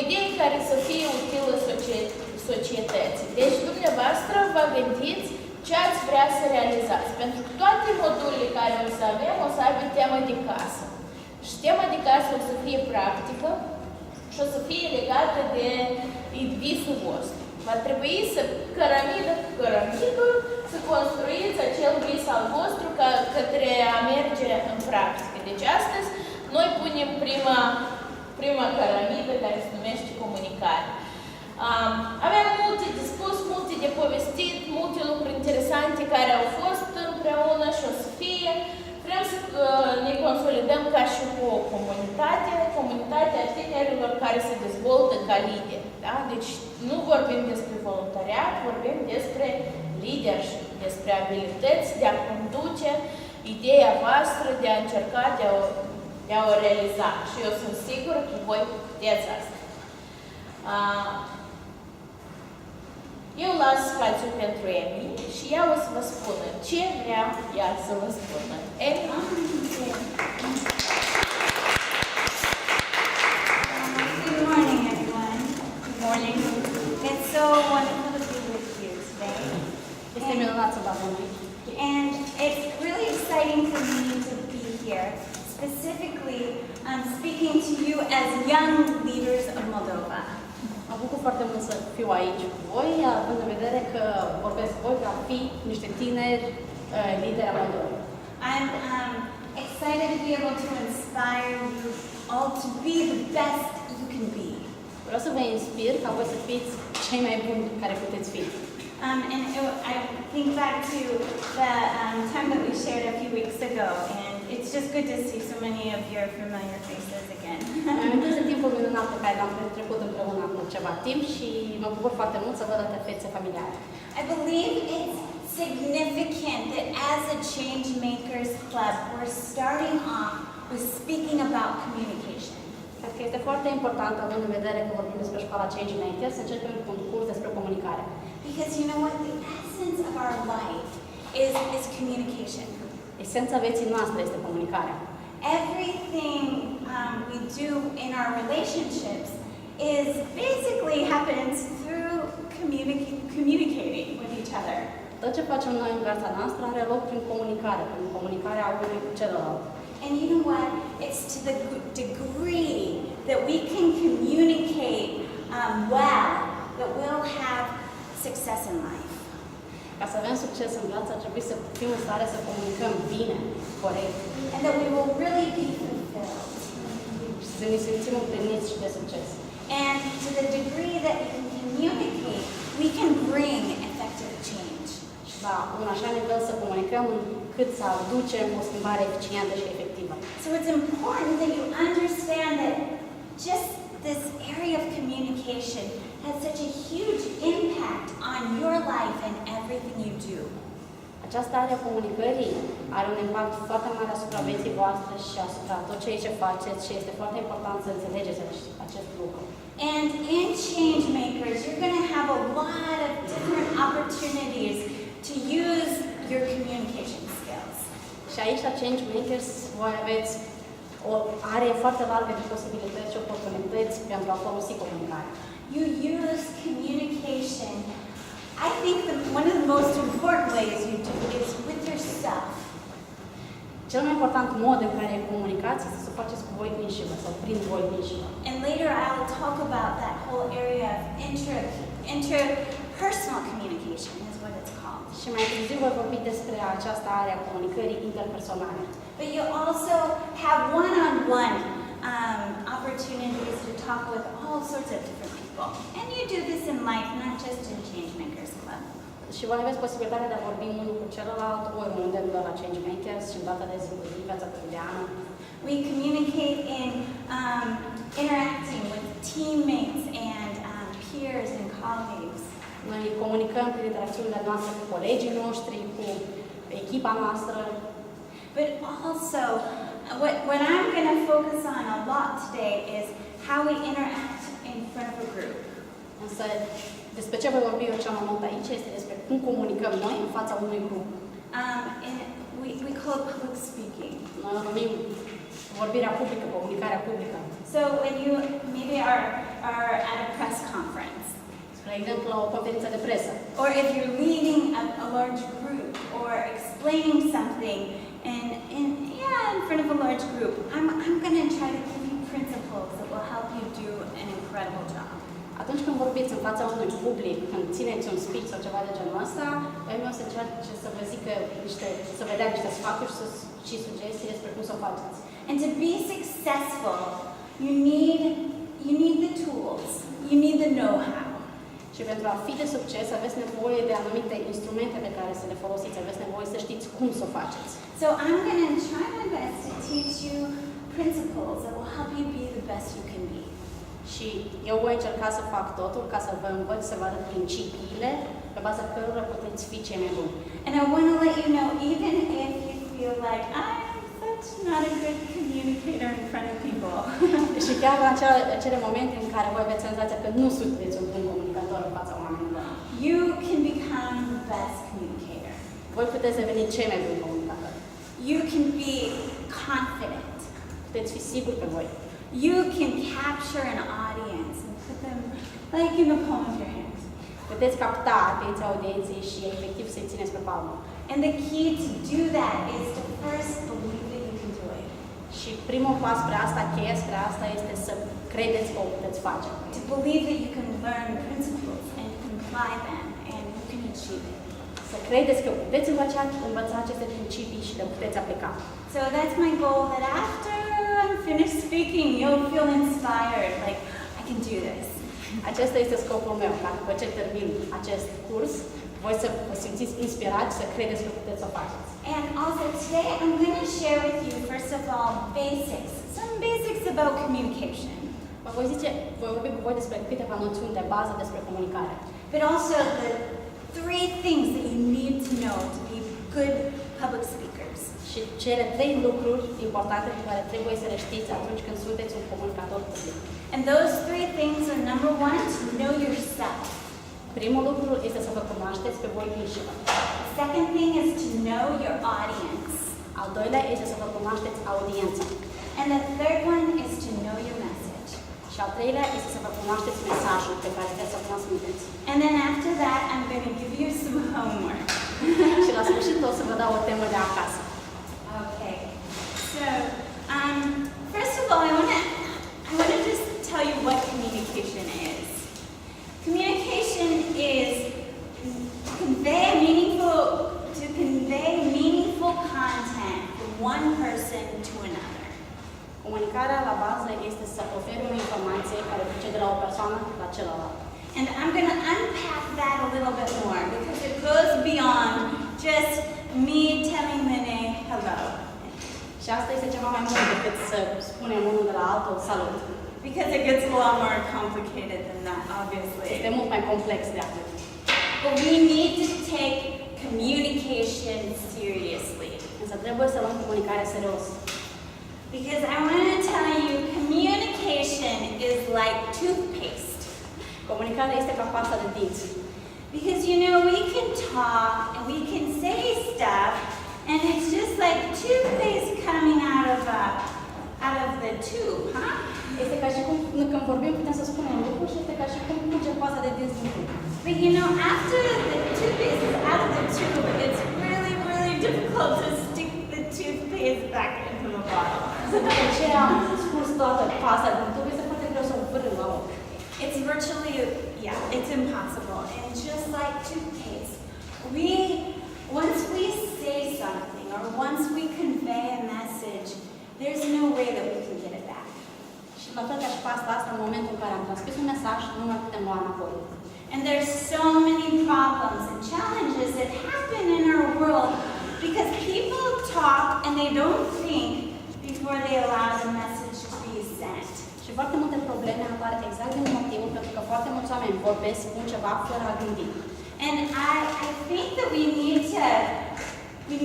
idee care să fie utilă societății. Deci, dumneavoastră vă gândiți ce ați vrea să realizați. Pentru că toate modulele care o să avem, o să aibă temă de casă. Și tema de casă o să fie practică și o să fie legată de visul vostru. Va trebui să, cărămidă cu cărămidă, să construiți acel vis al vostru către a merge în practică. Deci astăzi noi punem prima cărămidă care se numește comunicare. Avem multe de spus, multe de povestit, multe lucruri interesante care au fost împreună și o să fie. Vrem să ne consolidăm ca și cu o comunitatea tinerilor care se dezvoltă ca lideri. Da? Deci nu vorbim despre voluntariat, vorbim despre leadership, despre abilități de a conduce ideea voastră, de a încerca de a o realiza. Și eu sunt sigură că voi puteți asta. Eu las spațiu pentru Amy și ea o să vă spună ce vrea ea să vă spună. Amy? Good morning, everyone. Good morning. It's so wonderful to be with you today. Este minunat să vă avem aici. And it's really exciting for me to be here. Specifically, I'm speaking to you as young leaders of Moldova. Mă bucur foarte mult să fiu aici cu voi, având în vedere că vorbesc voi ca fi niște tineri lideri ai Moldovei. I'm excited to be able to inspire you all to be the best you can be. Vreau să vă inspir ca voi să fiți cei mai buni care puteți fi. I think back to the time that we shared a few weeks ago, and it's just good to see so many of your familiar faces again. Amintesc de timpul minunat pe care l-am petrecut împreună acum ceva timp și mă bucur foarte mult să văd atâtea fețe familiare. I believe it's significant that as a Change Makers Club, we're starting off with speaking about communication. Cred că este foarte important, având în vedere că vorbim despre școala Change Makers, să începem cu un curs despre comunicare. Because you know what? The essence of our life is communication. Esența vieții noastre este comunicarea. Everything we do in our relationships is basically happens through communicating with each other. Tot ce facem noi în viața noastră are loc prin comunicarea unui cu celălalt. And you know what? It's to the degree that we can communicate well that we'll have success in life. Ca să avem succes în viață, ar trebui să fim în stare să comunicăm bine, corect. And that we will really be fulfilled. Și să ne simțim împliniți și de succes. And to the degree that we can communicate, we can bring effective change. Și la un așa nivel să comunicăm cât să aducem o schimbare eficientă și efectivă. So it's important that you understand that just this area of communication has such a huge impact on your life and everything you do. Această area comunicării are un impact foarte mare asupra vieții voastre și asupra tot ceea ce faceți și este foarte important să înțelegeți acest lucru. And in Change Makers, you're going to have a lot of different opportunities to use your communication skills. Și aici la Change Makers voi aveți o are foarte largă de posibilități și oportunități pentru a folosi comunicarea. You use communication. I think one of the most important ways you do is with yourself. Cel mai important mod în care comunicați este să faceți cu voi înșivă sau prin voi înșivă. And later I'll talk about that whole area of interpersonal communication is what it's called. Și mai târziu voi vorbi despre această area a comunicării interpersonale. But you also have one-on-one opportunities to talk with all sorts of different people. And you do this in life, not just in Change Makers Club. Și voi aveți posibilitatea de a vorbi unul cu celălalt, oriunde la Change Makers și în data de zi cu zi, viața cotidiană. We communicate in interacting with teammates and peers and colleagues. Noi comunicăm prin interacțiunile noastre cu colegii noștri, cu echipa noastră. But also, what I'm going to focus on a lot today is how we interact in front of a group. Însă, despre ce voi vorbi eu cel mai mult aici este despre cum comunicăm noi în fața unui grup. And we call it public speaking. Noi o numim vorbirea publică, comunicarea publică. So when you maybe are are at a press conference, Spre exemplu, la o conferință de presă. or if you're leading a large group or explaining something in front of a large group, I'm going to try to give you principles that will help you do an incredible job. Atunci când vorbiți în fața unui public, când țineți un speech sau ceva de genul ăsta, Amy o să încerce să vă zică să vă dea niște sfaturi și sugestii despre cum să o faceți. And to be successful, you need the tools, you need the know-how. Și pentru a fi de succes, aveți nevoie de anumite instrumente pe care să le folosiți, aveți nevoie să știți cum să o faceți. So I'm going to try my best to teach you principles that will help you be the best you can be. Și eu voi încerca să fac totul ca să vă învăț, să vă arăt principiile pe baza cărora puteți fi cei mai buni. And I want to let you know, even if you feel like I'm such not a good communicator in front of people, Și chiar în acele momente în care voi aveți senzația că nu sunteți un bun comunicator în fața oamenilor, you can become the best communicator. voi puteți deveni cei mai buni comunicatori. You can be confident. Puteți fi siguri pe voi. You can capture an audience and put them like in the palm of your hand. Puteți capta atenția audienței și efectiv să-i țineți pe palmă. And the key to do that is to first believe that you can do it. Și primul pas spre asta, cheia spre asta, este să credeți că o puteți face. To believe that you can learn principles and you can apply them and you can achieve it. Să credeți că puteți învăța aceste principii și le puteți aplica. So that's my goal, that after I'm finished speaking, you'll feel inspired, like, I can do this. Acesta este scopul meu, ca după ce termin acest curs, voi să vă simțiți inspirați, să credeți că puteți să o faceți. And also today I'm going to share with you, first of all, some basics about communication. Vă voi vorbi cu voi despre câteva noțiuni de bază despre comunicare. But also the 3 things that you need to know to be good public speakers. Și cele 3 lucruri importante pe care trebuie să le știți atunci când sunteți un comunicator public. And those 3 things are, number 1, to know yourself. Primul lucru este să vă cunoașteți pe voi înșivă. Second thing is to know your audience. Al doilea este să vă cunoașteți audiența. And the third one is to know your message. Și al treilea este să vă cunoașteți mesajul pe care trebuie să-l transmiteți. And then after that, I'm going to give you some homework. Și la sfârșit o să vă dau o temă de acasă. Okay. So, first of all, I want to just tell you what communication is. Communication is to convey meaningful content from one person to another. Comunicarea la bază este să oferi o informație care duce de la o persoană la celălalt. And I'm going to unpack that a little bit more because it goes beyond just me telling Lene hello. Și asta este ceva mai mult decât să spunem unul de la altul salut. Because it gets a lot more complicated than that, obviously. Este mult mai complex de atât. But we need to take communication seriously. Însă trebuie să luăm comunicarea serios. Because I want to tell you, communication is like toothpaste. Comunicarea este ca pasta de dinți. Because we can talk and we can say stuff, and it's just like toothpaste coming out of the tube, huh? Este ca și cum când vorbim putem să spunem lucruri și este ca și cum curge pasta de dinți din tub. But after the toothpaste is out of the tube, it's really, really difficult to stick the toothpaste back into the bottle. După ce am spus toată pasta din tub, este foarte greu să o vârâm la loc. It's virtually, it's impossible. And just like toothpaste, once we say something or once we convey a message, there's no way that we can get it back. Și la fel ca și pasta asta, în momentul în care am transmis un mesaj, nu mai putem lua înapoi. And there's so many problems and challenges that happen in our world because people talk and they don't think before they allow the message to be sent. Și foarte multe probleme apar exact din motivul pentru că foarte mulți oameni vorbesc, spun ceva fără a gândi. And I think that we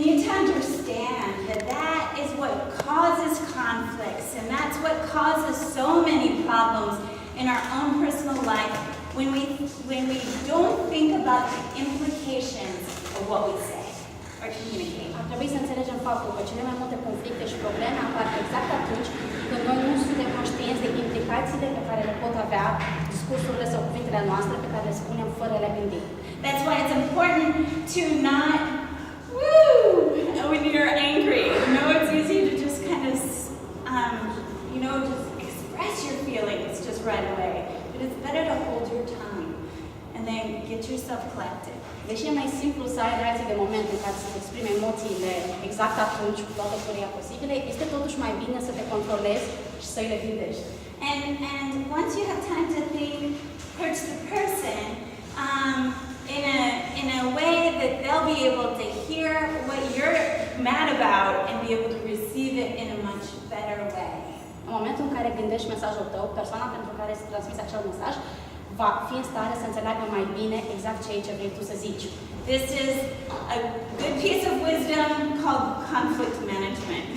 need to understand that is what causes conflicts, and that's what causes so many problems in our own personal life when we don't think about the implications of what we say or or communicate. Ar trebui să înțelegem faptul că cele mai multe conflicte și probleme apar exact atunci când noi nu suntem conștienți de implicațiile pe care le pot avea discursurile sau cuvintele noastre pe care le spunem fără a le gândi. That's why it's important to not, woo, when you're angry. You know, it's easy to just kind of, just express your feelings just right away. But it's better to hold your tongue and then get yourself collected. Deși e mai simplu să ai reacții de moment în care să-ți exprime emoțiile exact atunci, cu toată furia posibilă, este totuși mai bine să te controlezi și să le gândești. And once you have time to think, approach the person in a way that they'll be able to hear what you're mad about and be able to receive it in a much better way. În momentul în care gândești mesajul tău, persoana pentru care să transmiți acel mesaj va fi în stare să înțeleagă mai bine exact ceea ce vrei tu să zici. This is a good piece of wisdom called conflict management.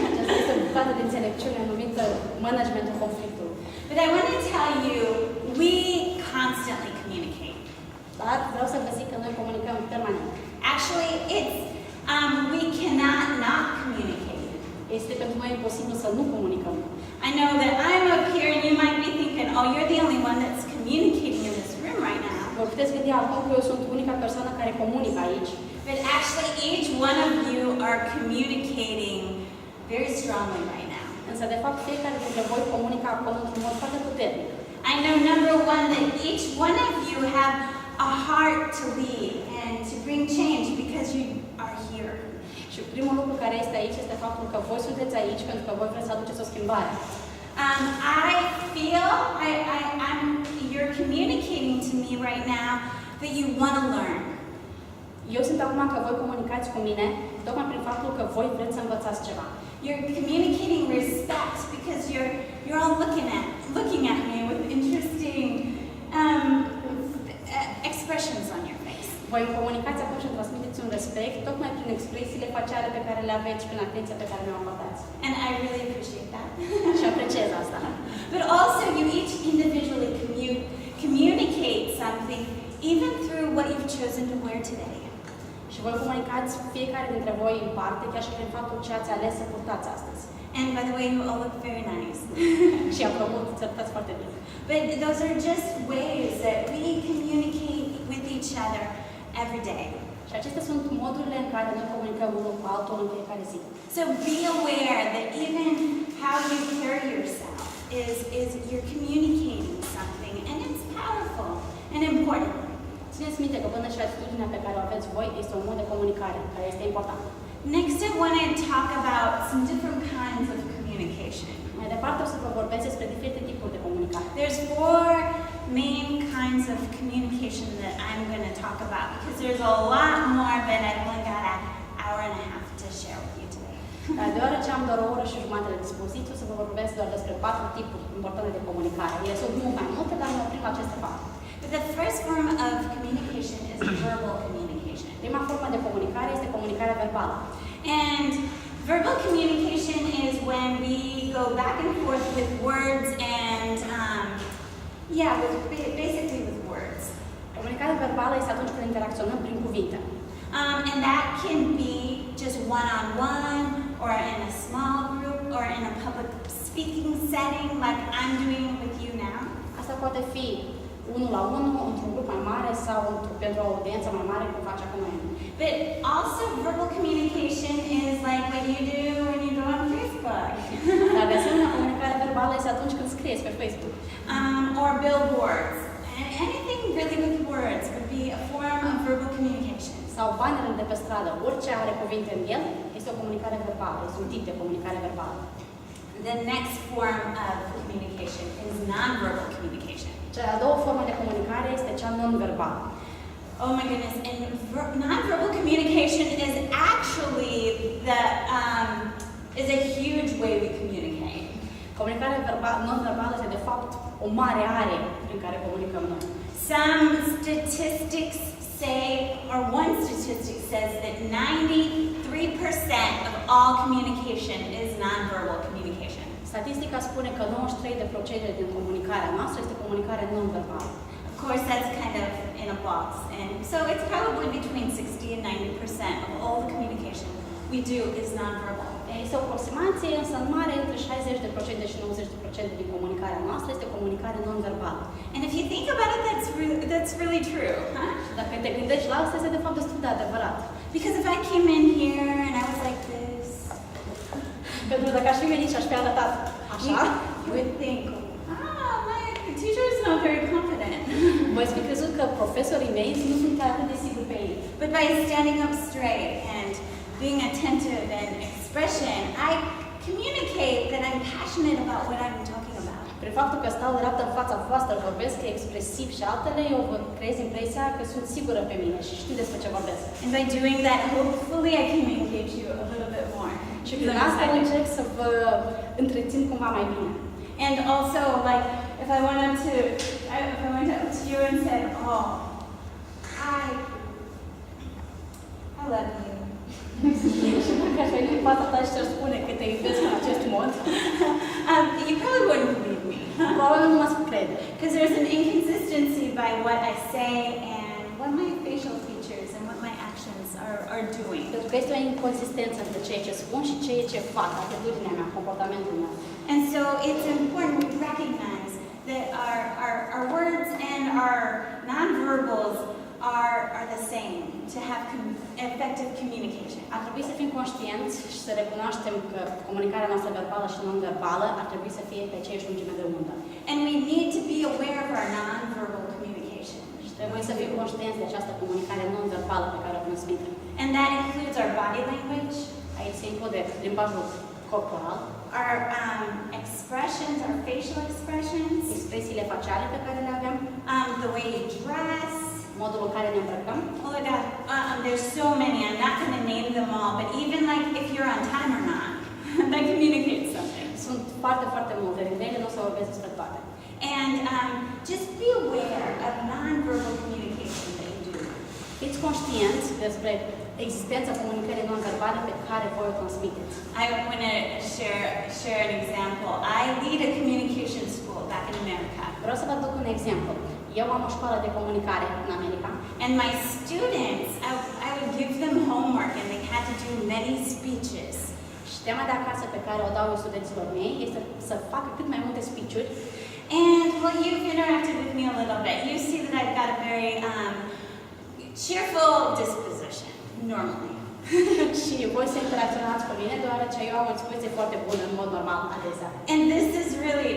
Aceasta este o bucată de înțelepciune numită managementul conflictului. But I want to tell you, we constantly communicate. Dar vreau să vă zic că noi comunicăm permanent. Actually, we cannot not communicate. Este pentru noi imposibil să nu comunicăm. I know that I'm up here and you might be thinking, oh, you're the only one that's communicating in this room right now. Vă puteți gândi acum că eu sunt unica persoană care comunică aici. But actually, each one of you are communicating very strongly right now. Însă, de fapt, fiecare dintre voi comunică acum într-un mod foarte puternic. I know, number one, that each one of you have a heart to lead and to bring change because you are here. Și primul lucru care este aici este faptul că voi sunteți aici pentru că voi vreți să aduceți o schimbare. I feel you're communicating to me right now that you want to learn. Eu simt acum că voi comunicați cu mine tocmai prin faptul că voi vreți să învățați ceva. You're communicating respect because you're all looking at me with interesting expressions on your face. Voi comunicați acum și transmiteți un respect tocmai prin expresiile faciale pe care le aveți, prin atenția pe care mi-o acordați. And I really appreciate that. Și apreciez asta. But also you each individually communicate something even through what you've chosen to wear today. Și voi comunicați fiecare dintre voi în parte, chiar și prin faptul ce ați ales să purtați astăzi. And by the way, you all look very nice. Și apropo, ți arătați foarte bine. But those are just ways that we communicate with each other every day. Și acestea sunt modurile în care noi comunicăm unul cu altul în fiecare zi. So be aware that even how you carry yourself is you're communicating something, and it's powerful and important. Țineți minte că până și atitudinea pe care o aveți voi este un mod de comunicare care este important. Next, I want to talk about some different kinds of communication. Mai departe o să vă vorbesc despre diferite tipuri de comunicare. There's 4 main kinds of communication that I'm going to talk about because there's a lot more, but I've only got an hour and a half to share with you today. Deoarece am doar o oră și jumătate la dispoziție, o să vă vorbesc doar despre 4 tipuri importante de comunicare. Ele sunt mult mai multe, dar ne oprim la aceste 4. But the first form of communication is verbal communication. Prima formă de comunicare este comunicarea verbală. And verbal communication is when we go back and forth with words and, basically with words. Comunicarea verbală este atunci când interacționăm prin cuvinte. And that can be just one-on-one or in a small group or in a public speaking setting like I'm doing with you now. Asta poate fi unul la unul, într-un grup mai mare sau pentru o audiență mai mare, cum face acum noi. But also verbal communication is like what you do when you go on Facebook. Dar de asemenea, comunicarea verbală este atunci când scrieți pe Facebook. Or billboards. And anything really with words would be a form of verbal communication. Sau banerele de pe stradă, orice are cuvinte în el, este o comunicare verbală, este un tip de comunicare verbală. The next form of communication is non-verbal communication. Cea a doua formă de comunicare este cea non-verbală. Oh my goodness, and non-verbal communication is actually is a huge way we communicate. Comunicarea non-verbală este de fapt o mare are prin care comunicăm noi. Some statistics say, or one statistic says that 93% of all communication is non-verbal communication. Statistica spune că 93% din comunicarea noastră este comunicare non-verbală. Of course, that's kind of in a box, and so it's probably between 60 and 90% of all the communication we do is nonverbal. Este o aproximație, însă în mare, între 60% și 90% din comunicarea noastră este comunicare non-verbală. And if you think about it, that's really true, huh? Dacă te gândești la asta, este de fapt destul de adevărat. Because if I came in here and I was like this, Pentru că dacă aș fi venit și aș fi arătat așa, you would think, my teacher is not very confident. voi fi crezut că profesorii mei nu sunt atât de siguri pe ei. But by standing up straight and being attentive and expression, I communicate that I'm passionate about what I'm talking about. Prin faptul că stau dreaptă în fața voastră, vorbesc expresiv și altele, eu vă creez impresia că sunt sigură pe mine și știu despre ce vorbesc. And by doing that, hopefully I can engage you a little bit more. Și prin asta încerc să vă întrețin cumva mai bine. And also, like, if I went up to you and said, oh, I love you. Și dacă aș veni în fața ta și ți-ar spune că te iubesc în acest mod, you probably wouldn't believe me. probabil nu m-ați crede. Because there's an inconsistency by what I say and what my facial features and what my actions are doing. Pentru că este o inconsistență între ceea ce spun și ceea ce fac, atitudinea mea, comportamentul meu. And so it's important we recognize that our words and our nonverbals are the same to have effective communication. Ar trebui să fim conștienți și să recunoaștem că comunicarea noastră verbală și non-verbală ar trebui să fie pe aceeași lungime de undă. And we need to be aware of our nonverbal communication. Și trebuie să fim conștienți de această comunicare non-verbală pe care o transmitem. And that includes our body language, Aici se include limbajul corporal, our expressions, our facial expressions, expresiile faciale pe care le avem, the way you dress. modul în care ne îmbrăcăm. Oh my God, there's so many. I'm not going to name them all, but even like if you're on time or not, that communicates something. Sunt foarte, foarte multe. Din ele nu o să vorbesc despre toate. And just be aware of nonverbal communication that you do. Fiți conștienți despre existența comunicării non-verbale pe care voi o transmiteți. I want to share an example. I lead a communication school back in America. Vreau să vă aduc un exemplu. Eu am o școală de comunicare în America. And my students, I would give them homework and they had to do many speeches. Și tema de acasă pe care o dau studenților mei este să facă cât mai multe speech-uri. And well, you've interacted with me a little bit. You see that I've got a very cheerful disposition, normally. Și voi să interacționați cu mine, deoarece eu am o dispoziție foarte bună în mod normal adesea. And this is really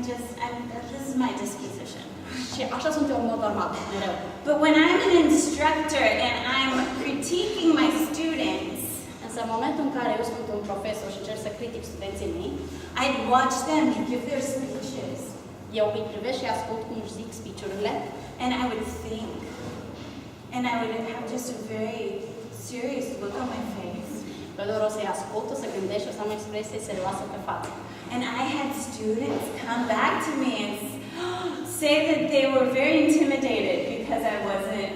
this is my disposition. Și așa sunt eu în mod normal, mereu. But when I'm an instructor and I'm critiquing my students, Însă în momentul în care eu sunt un profesor și încerc să critic studenții mei, I'd watch them give their speeches. eu îi privesc și ascult cum își zic speech-urile And I would think. And I would have just a very serious look on my face. eu doar o să-i ascult, o să gândesc și o să am o expresie serioasă pe față. And I had students come back to me and say that they were very intimidated because I wasn't,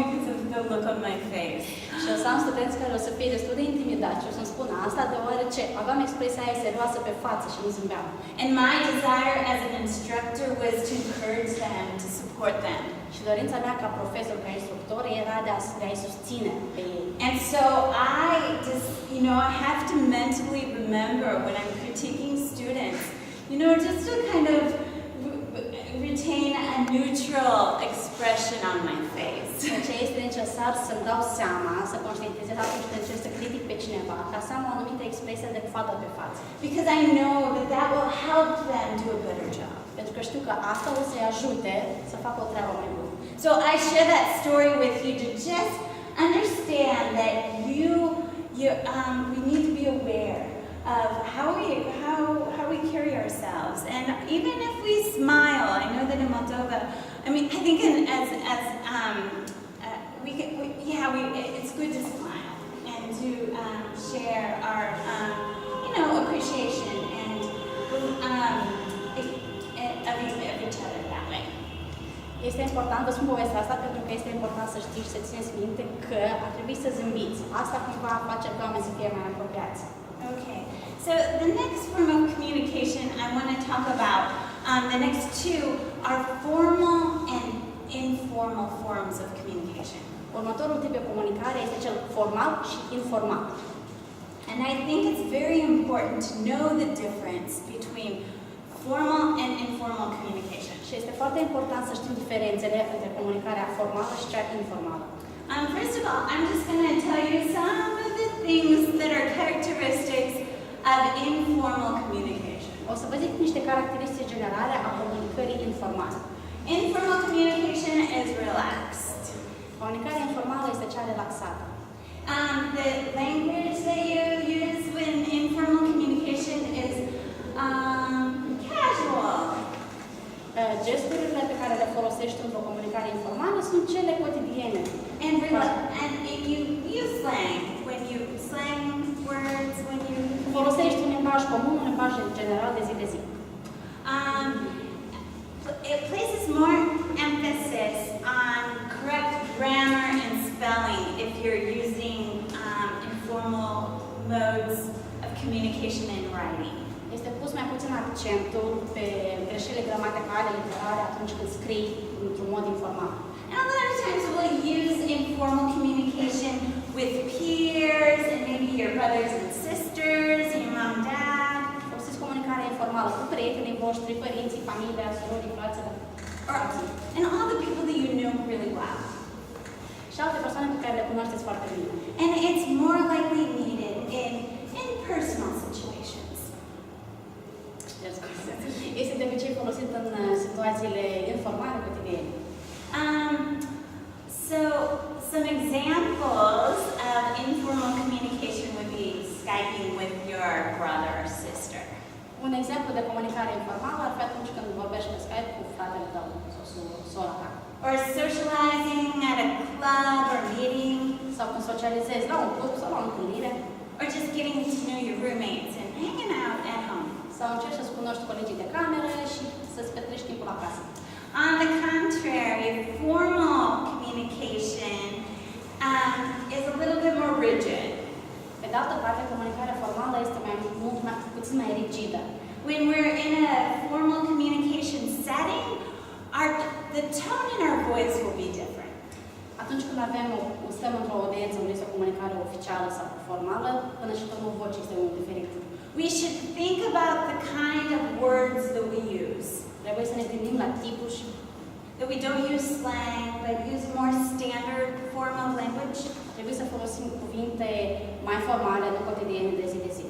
because of the look on my face. Și o să am studenți care o să fie destul de intimidați și o să-mi spună asta deoarece aveam expresia aia serioasă pe față și nu zâmbeam. And my desire as an instructor was to encourage them, to support them. Și dorința mea ca profesor, ca instructor, era de a-i susține pe ei. And so I just, I have to mentally remember when I'm critiquing students, just to kind of retain a neutral expression on my face. Ce este necesar să-mi dau seama, să conștientizez atunci când încerc să critic pe cineva, ca să am o anumită expresie adecvată pe față. Because I know that will help them do a better job. Pentru că știu că asta o să-i ajute să facă o treabă mai bună. So I share that story with you to just understand that we need to be aware of how we carry ourselves, and even if we smile, I know that in Moldova, I think it's good to smile and to share our appreciation and of each other that way. Este important, vă spun povestea asta, pentru că este important să știți și să țineți minte că ar trebui să zâmbiți. Asta cumva face pe oameni să fie mai apropiați. Okay, so the next form of communication I want to talk about, the next two are formal and informal forms of communication. Următorul tip de comunicare este cel formal și informal. And I think it's very important to know the difference between formal and informal communication. Și este foarte important să știm diferențele între comunicarea formală și cea informală. First of all, I'm just going to tell you some of the things that are characteristics of informal communication. O să vă zic niște caracteristici generale a comunicării informale. Informal communication is relaxed. Comunicarea informală este cea relaxată. The language that you use in informal communication is casual. Gesturile pe care le folosești într-o comunicare informală sunt cele cotidiene. And you use slang when you slang words when you Folosești un limbaj comun, un limbaj general de zi de zi. It places more emphasis on correct grammar and spelling if you're using informal modes of communication and writing. Este pus mai puțin accentul pe greșelile gramaticale, literare atunci când scrii într-un mod informal. And a lot of times we'll use informal communication with peers and maybe your brothers and sisters, your mom, dad. Folosiți comunicarea informală cu prietenii voștri, părinții, familia, surorii, fraților, And all the people that you know really well. și alte persoane pe care le cunoașteți foarte bine. And it's more likely needed in personal situations. Este de obicei folosit în situațiile informale cotidiene. So some examples of informal communication would be Skyping with your brother or sister. Un exemplu de comunicare informală ar fi atunci când vorbești pe Skype cu fratele tău sau sora ta. Or socializing at a club or meeting. Sau când socializezi la un club sau la o întâlnire. Or just getting to know your roommates and hanging out at home. Sau încerci să-ți cunoști colegii de cameră și să-ți petrești timpul acasă. On the contrary, formal communication is a little bit more rigid. Pe de altă parte, comunicarea formală este puțin mai rigidă. When we're in a formal communication setting, the tone in our voice will be different. Atunci când stăm într-o audiență unde este o comunicare oficială sau formală, până și tonul vocii este unul diferit. We should think about the kind of words that we use. Trebuie să ne gândim la tipuri și That we don't use slang, but use more standard form of language. trebuie să folosim cuvinte mai formale, nu cotidiene de zi de zi.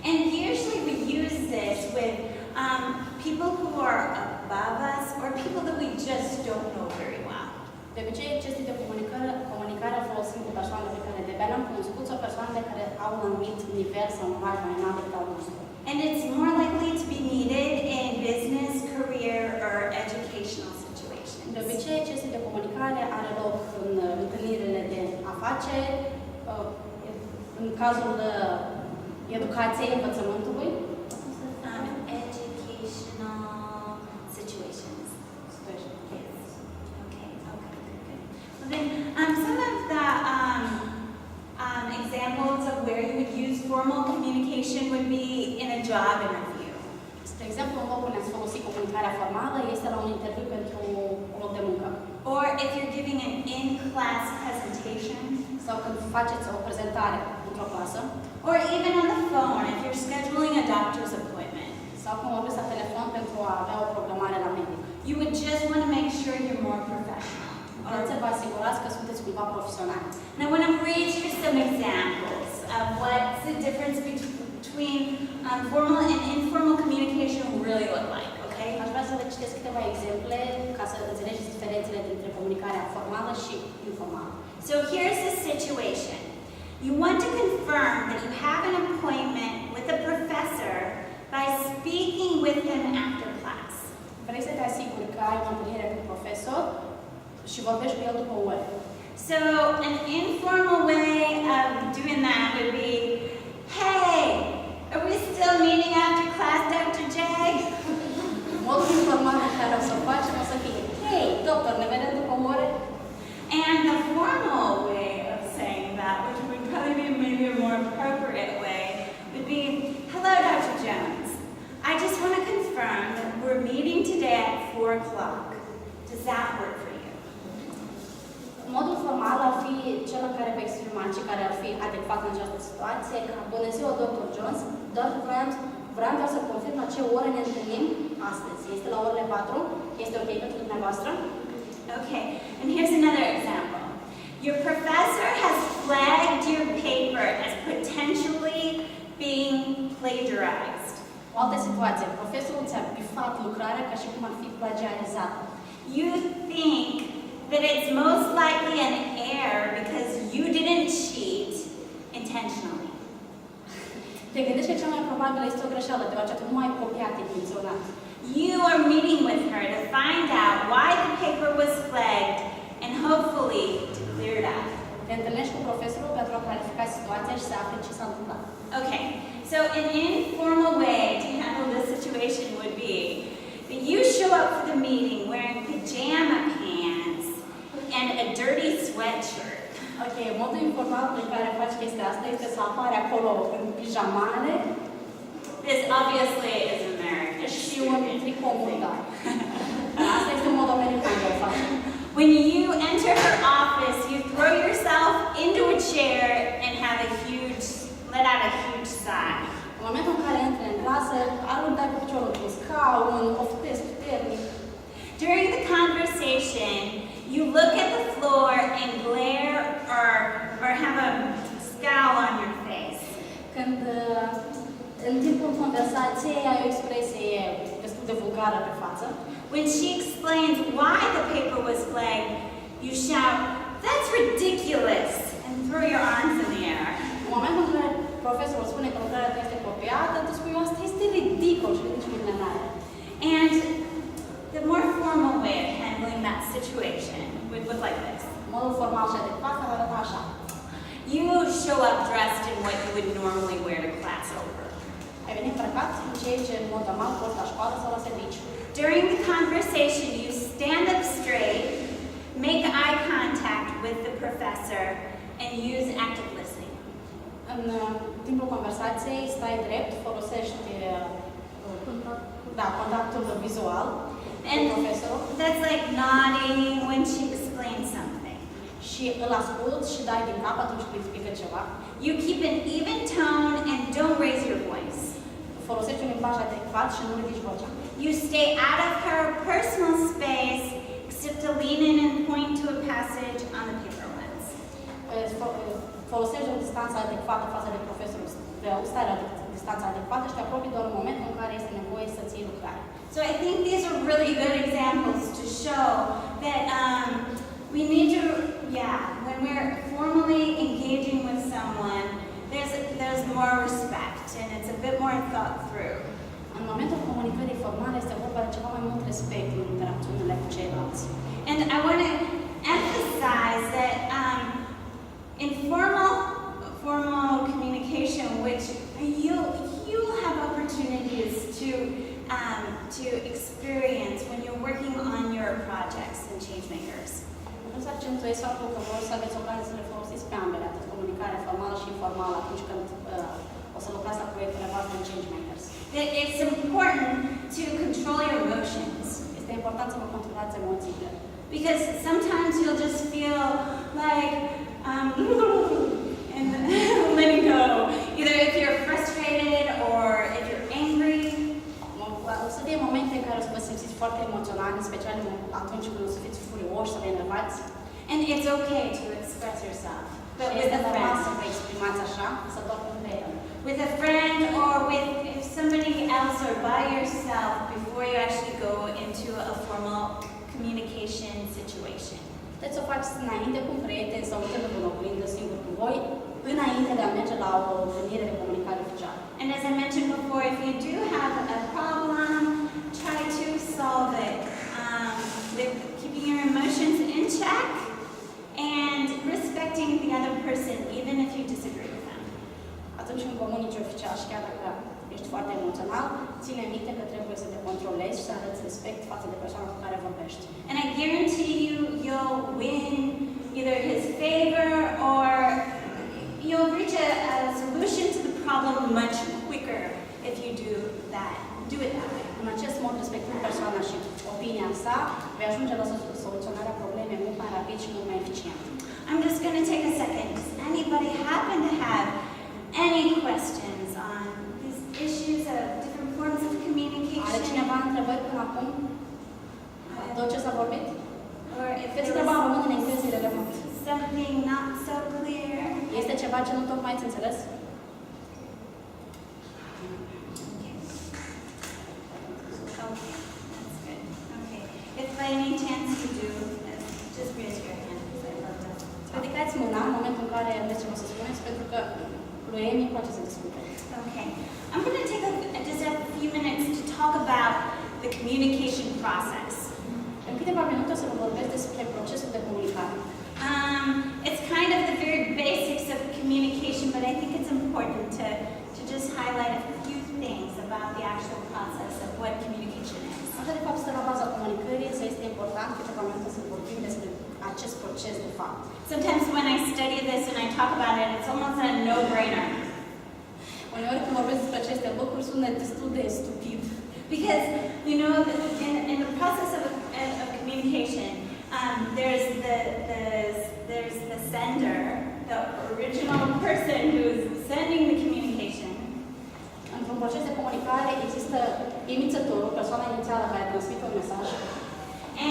And usually we use this with people who are above us or people that we just don't know very well. De obicei, acest tip de comunicare îl folosim cu persoane pe care de-abia le-am cunoscut sau persoane care au un anumit nivel sau un nivel mai înalt decât al nostru. And it's more likely to be needed in business, career, or educational situations. De obicei, acest tip de comunicare are loc în întâlnirile de afaceri, în cazul educației, învățământului. Educational situations. Yes. Okay, good. Well then, some of the examples of where you would use formal communication would be in a job interview. De exemplu, un loc unde ați folosit comunicarea formală este la un interviu pentru un loc de muncă. Or if you're giving an in-class presentation. Sau când faceți o prezentare într-o clasă. Or even on the phone if you're scheduling a doctor's appointment. Sau când vorbiți la telefon pentru a avea o programare la medic. You would just want to make sure you're more professional. Vreți să vă asigurați că sunteți cumva profesionali. And I want to read you some examples of what's the difference between formal and informal communication really look like, okay? Aș vrea să vă citesc câteva exemple ca să înțelegeți diferențele dintre comunicarea formală și informală. So here's the situation. You want to confirm that you have an appointment with a professor by speaking with him after class. Vrei să te asiguri că ai o întâlnire cu profesor și vorbești cu el după ore. So an informal way of doing that would be, hey, are we still meeting after class, Dr. J? Modul informal în care o să facem o să fie, hey, doctor, ne vedem după ore? And the formal way of saying that, which would probably be maybe a more appropriate way, would be, hello, Dr. Jones. I just want to confirm that we're meeting today at 4 o'clock. Does that work for you? Modul formal ar fi cel în care vă exprimați și care ar fi adecvat în această situație, ca bună ziua, Dr. Jones, doar vreau doar să confirm la ce oră ne întâlnim astăzi. Este la orele 4? Este ok pentru dumneavoastră? Okay, and here's another example. Your professor has flagged your paper as potentially being plagiarized. O altă situație, profesorul ți-a bifat lucrarea ca și cum ar fi plagiarizată. You think that it's most likely an error because you didn't cheat intentionally. Te gândești că cel mai probabil este o greșeală, deoarece tu nu ai copiat intenționat. You are meeting with her to find out why the paper was flagged and hopefully to clear it up. Te întâlnești cu profesorul pentru a clarifica situația și să afli ce s-a întâmplat. Okay, so an informal way to handle this situation would be that you show up for the meeting wearing pajama pants and a dirty sweatshirt. Ok, modul informal prin care faci chestia asta este să apare acolo în pijamale. This obviously is American. Și un tricou murdar. Asta este un mod american de a face. When you enter her office, you throw yourself into a chair and let out a huge sigh. În momentul în care intri în clasă, arunci cu piciorul pe scaun, oftezi puternic. During the conversation, you look at the floor and glare or have a scowl on your face. Când în timpul conversației ai o expresie destul de vulgară pe față. When she explains why the paper was flagged, you shout, "That's ridiculous!" and throw your arms in the air. În momentul în care profesorul spune că lucrarea ta este copiată, tu spui, asta este ridicol și ridici mâinile în aer. And the more formal way of handling that situation would look like this. Modul formal și adecvat ar arăta așa. You show up dressed in what you would normally wear to class over. Ai venit îmbrăcat în ceea ce în mod normal poți la școală sau la serviciu. During the conversation, you stand up straight, make eye contact with the professor, and use active listening. În timpul conversației stai drept, folosești contactul vizual cu profesorul. That's like nodding when she explains something. Și îl asculți și dai din cap atunci când explică ceva. You keep an even tone and don't raise your voice. Folosești un limbaj adecvat și nu ridici vocea. You stay out of her personal space except to lean in and point to a passage on the paper ones. Folosești o distanță adecvată față de profesorul tău, stai la distanța adecvată și te apropii doar în momentul în care este nevoie să-ți iei lucrarea. So I think these are really good examples to show that we need to, when we're formally engaging with someone, there's more respect and it's a bit more thought through. În momentul comunicării formale este vorba de ceva mai mult respect în interacțiunile cu ceilalți. And I want to emphasize that in formal communication, which you'll have opportunities to experience when you're working on your projects and change makers. Vreau să accentuez faptul că vor să aveți ocazia să le folosiți pe ambele, atât comunicarea formală și informală, atunci când o să lucrați la proiectele voastre în change makers. It's important to control your emotions. Este important să vă controlați emoțiile. Because sometimes you'll just feel like and letting go. Either if you're frustrated or if you're angry. O să fie momente în care o să vă simțiți foarte emoționali, în special atunci când o să fiți furioși sau enervați. And it's okay to express yourself. But with Este a normal friend. să vă exprimați așa, să doar cu un prieten. With a friend or with somebody else or by yourself before you actually go into a formal communication situation. Puteți să o faceți înainte cu un prieten sau întâlnind în oglindă singur cu voi, înainte de a merge la o întâlnire de comunicare oficială. And as I mentioned before, if you do have a problem, try to solve it with keeping your emotions in check and respecting the other person, even if you disagree with them. Atunci când comunici oficial și chiar dacă ești foarte emoțional, ține minte că trebuie să te controlezi și să arăți respect față de persoana cu care vorbești. And I guarantee you'll win either his favor or you'll reach a solution to the problem much quicker if you do it that way. În acest mod, respectând persoana și opinia sa, vei ajunge la soluționarea problemei mult mai rapid și mult mai eficient. I'm just going to take a second. Does anybody happen to have any questions on these issues of different forms of communication? Are cineva întrebări până acum? Tot ce s-a vorbit? Or if Veți there întreba în român, în was engleză, irelevant. something not so clear? Este ceva ce nu tocmai ați înțeles? Okay, that's good. Okay. If by any chance you do, just raise your hand because I love that. Ridicați mâna în momentul în care aveți ceva să spuneți, pentru că lui Amy îi place să discute. Okay. I'm going to take just a few minutes to talk about the communication process. În câteva minute o să vă vorbesc despre procesul de comunicare. It's kind of the very basics of communication, but I think it's important to just highlight a few things about the actual process of what communication is. Așa, de fapt, stă la baza comunicării, însă este important câteva minute să vorbim despre acest proces de fapt. Sometimes when I study this and I talk about it, it's almost a no-brainer. Uneori când vorbesc despre aceste lucruri sună destul de stupid. Because, you know, in the process of communication, there's the sender, the original person who's sending the communication. Într-un proces de comunicare există emițătorul, persoana inițială care transmite un mesaj.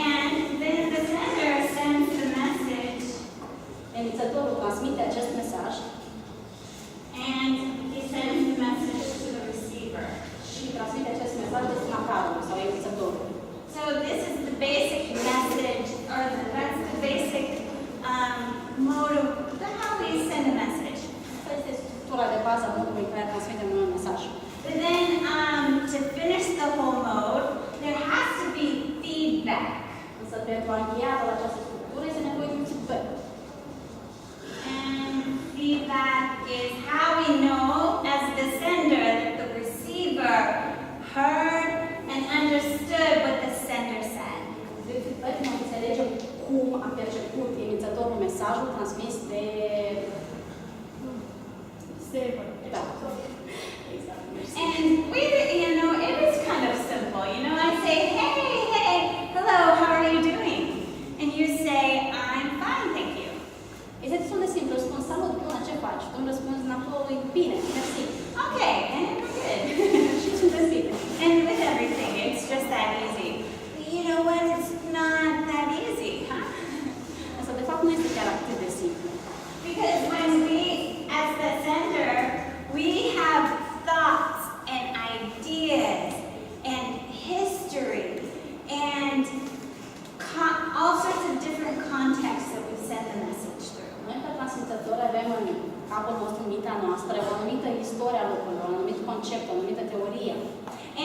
And then the sender sends the message. Emițătorul transmite acest mesaj. And he sends the message to the receiver. Și transmite acest mesaj destinatarului sau emițătorului. So this is the basic message, or that's the basic mode of how we send a message. Asta este structura de bază a modului în care transmitem un mesaj. But then, to finish the whole mode, there has to be feedback. Însă pentru a încheia la această structură este nevoie de un feedback. And feedback is how we know as the sender that the receiver heard and understood what the sender said. De feedback noi înțelegem cum a perceput emițătorul mesajul transmis de receiver. Da. Exact. And you know, it is kind of simple. You know, I say, hey, hello, how are you doing? And you say, I'm fine, thank you. Este destul de simplu. Răspund, salut, bună, ce faci? Tu îmi răspunzi înapoi, bine, mersi. Okay, and we're good. Și suntem bine. And with everything, it's just that easy. But you know what? It's not that easy, huh? Însă, de fapt, nu este chiar atât de simplu. Because when we, as the sender, we have thoughts and ideas and history and all sorts of different contexts that we send the message through. Noi, ca transmitători, avem în capul nostru, în mintea noastră, o anumită istoria lucrurilor, un anumit concept, o anumită teorie.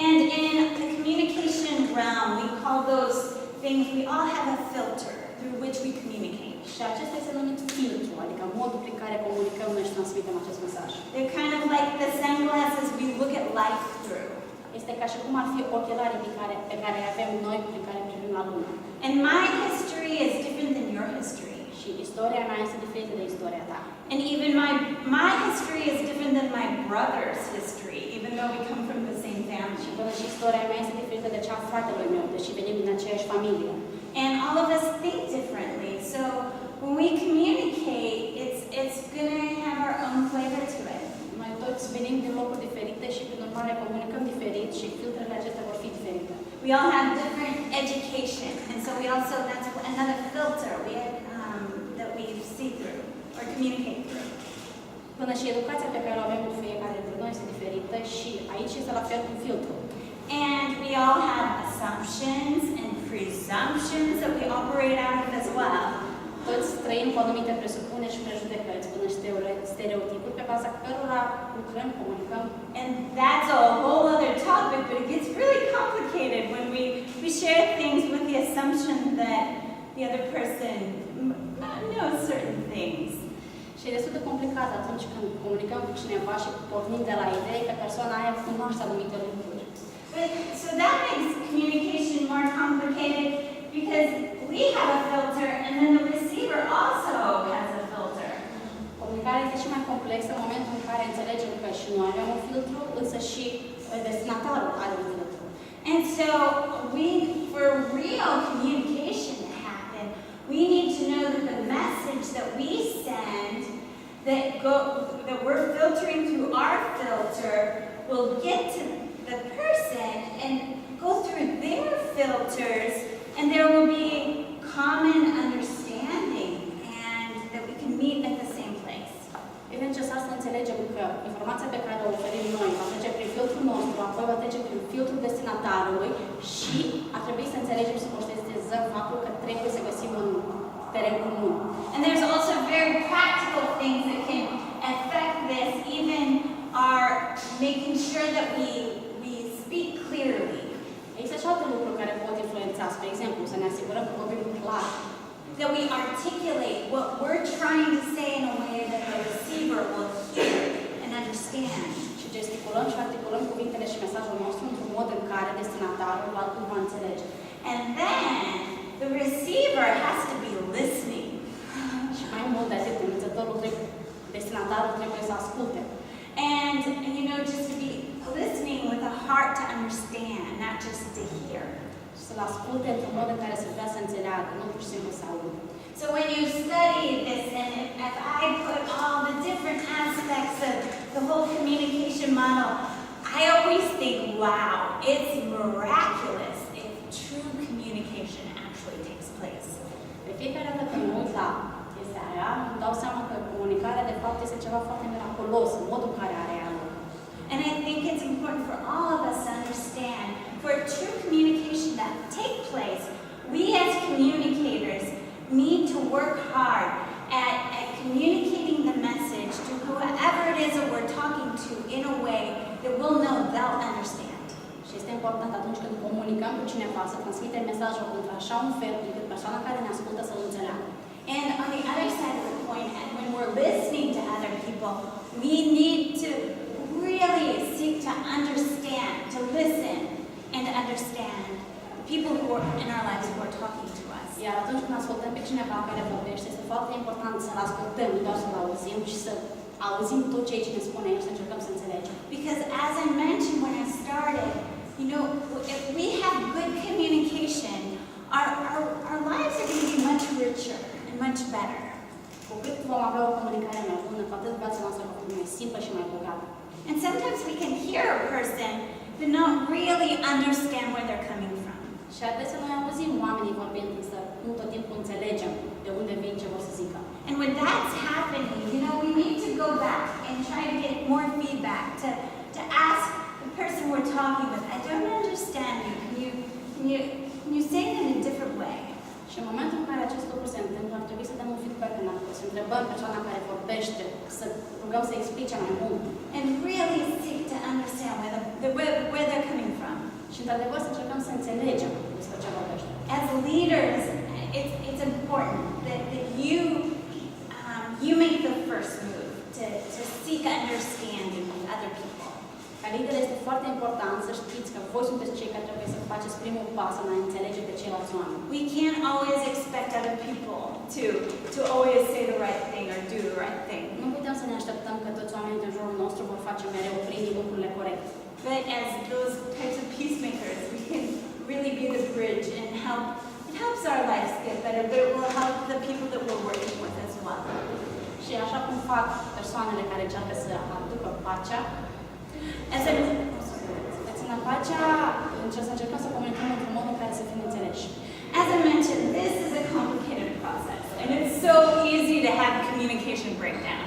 And in the communication realm, we call those things, we all have a filter through which we communicate. Și acesta este numit filtru, adică modul prin care comunicăm noi și transmitem acest mesaj. They're kind of like the sunglasses we look at life through. Este ca și cum ar fi ochelarii pe care avem noi, prin care privim la lume. And my history is different than your history. Și istoria mea este diferită de istoria ta. And even my history is different than my brother's history, even though we come from the same family. Și până și istoria mea este diferită de cea a fratelui meu, deși venim din aceeași familie. And all of us think differently. So when we communicate, it's going to have our own flavor to it. Noi toți venim din locuri diferite și prin urmare comunicăm diferit și filtrele acestea vor fi diferite. We all have different education, and so we also, that's another filter that we see through or communicate through. Până și educația pe care o avem cu fiecare dintre noi este diferită și aici este la fel cu filtru. And we all have assumptions and presumptions that we operate out of as well. Toți trăim cu anumite presupuneri și prejudecăți, până și stereotipuri pe baza cărora lucrăm, comunicăm. And that's a whole other topic, but it gets really complicated when we share things with the assumption that the other person knows certain things. Și e destul de complicat atunci când comunicăm cu cineva și pornim de la idei că persoana aia cunoaște anumite lucruri. So that makes communication more complicated because we have a filter and then the receiver also has a filter. Comunicarea este și mai complexă în momentul în care înțelegem că și noi avem un filtru, însă și destinatarul are un filtru. And so for real communication to happen, we need to know that the message that we send, that we're filtering through our filter, will get to the person and go through their filters, and there will be common understanding, and that we can meet at the same place. E necesar să înțelegem că informația pe care o oferim noi va trece prin filtrul nostru, apoi va trece prin filtrul destinatarului și ar trebui să înțelegem și să conștientizăm faptul că trebuie să găsim un teren comun. And there's also very practical things that can affect this, even our making sure that we speak clearly. Există și alte lucruri care pot influența, spre exemplu, să ne asigurăm că vorbim clar, That we articulate what we're trying to say in a way that the receiver will hear and understand. și gesticulăm și articulăm cuvintele și mesajul nostru într-un mod în care destinatarul îl va înțelege. And then the receiver has to be listening. Și mai mult de atât, destinatarul trebuie să asculte. And, you know, just to be listening with a heart to understand, not just to hear. Și să-l asculte într-un mod în care să vrea să înțeleagă, nu pur și simplu să audă. So when you study this, and if I put all the different aspects of the whole communication model, I always think, wow, it's miraculous if true communication actually takes place. De fiecare dată când mă uit la chestia aia, îmi dau seama că comunicarea de fapt este ceva foarte miraculos în modul în care are ea loc. And I think it's important for all of us to understand, for true communication to take place, we as communicators need to work hard at communicating the message to whoever it is that we're talking to in a way that we'll know they'll understand. Și este important atunci când comunicăm cu cineva să transmitem mesajul într-așa un fel încât persoana care ne ascultă să-l înțeleagă. And on the other side of the coin, and when we're listening to other people, we need to really seek to understand, to listen and understand the people who are in our lives who are talking to us. Iar atunci când ascultăm pe cineva care vorbește, este foarte important să-l ascultăm, nu doar să-l auzim, ci să auzim tot ceea ce ne spune el, să încercăm să înțelegem. Because as I mentioned when I started, you know, if we have good communication, our lives are going to be much richer and much better. Cu cât vom avea o comunicare mai bună, cu atât viața noastră va fi mai simplă și mai bogată. And sometimes we can hear a person but not really understand where they're coming from. Și adesea noi auzim oamenii vorbind, însă nu tot timpul înțelegem de unde vin ce vor să zică. And when that's happening, you know, we need to go back and try to get more feedback, to ask the person we're talking with, I don't understand you. Can you say it in a different way? Și în momentul în care acest lucru se întâmplă, ar trebui să dăm un feedback înapoi, să întrebăm persoana care vorbește, să rugăm să explice mai mult. And really seek to understand where they're coming from. Și într-adevăr să încercăm să înțelegem despre ce vorbește. As leaders, it's important that you make the first move to seek understanding with other people. Ca lider este foarte important să știți că voi sunteți cei care trebuie să faceți primul pas în a înțelege pe ceilalți oameni. We can't always expect other people to always say the right thing or do the right thing. Nu putem să ne așteptăm că toți oamenii din jurul nostru vor face mereu primii lucrurile corecte. But as those types of peacemakers, we can really be the bridge and help. It helps our lives get better, but it will help the people that we're working with as well. Și așa cum fac persoanele care încearcă să aducă pacea, țină pacea, să încercăm să comunicăm într-un mod în care să fim înțeleși. As I mentioned, this is a complicated process, and it's so easy to have communication breakdown.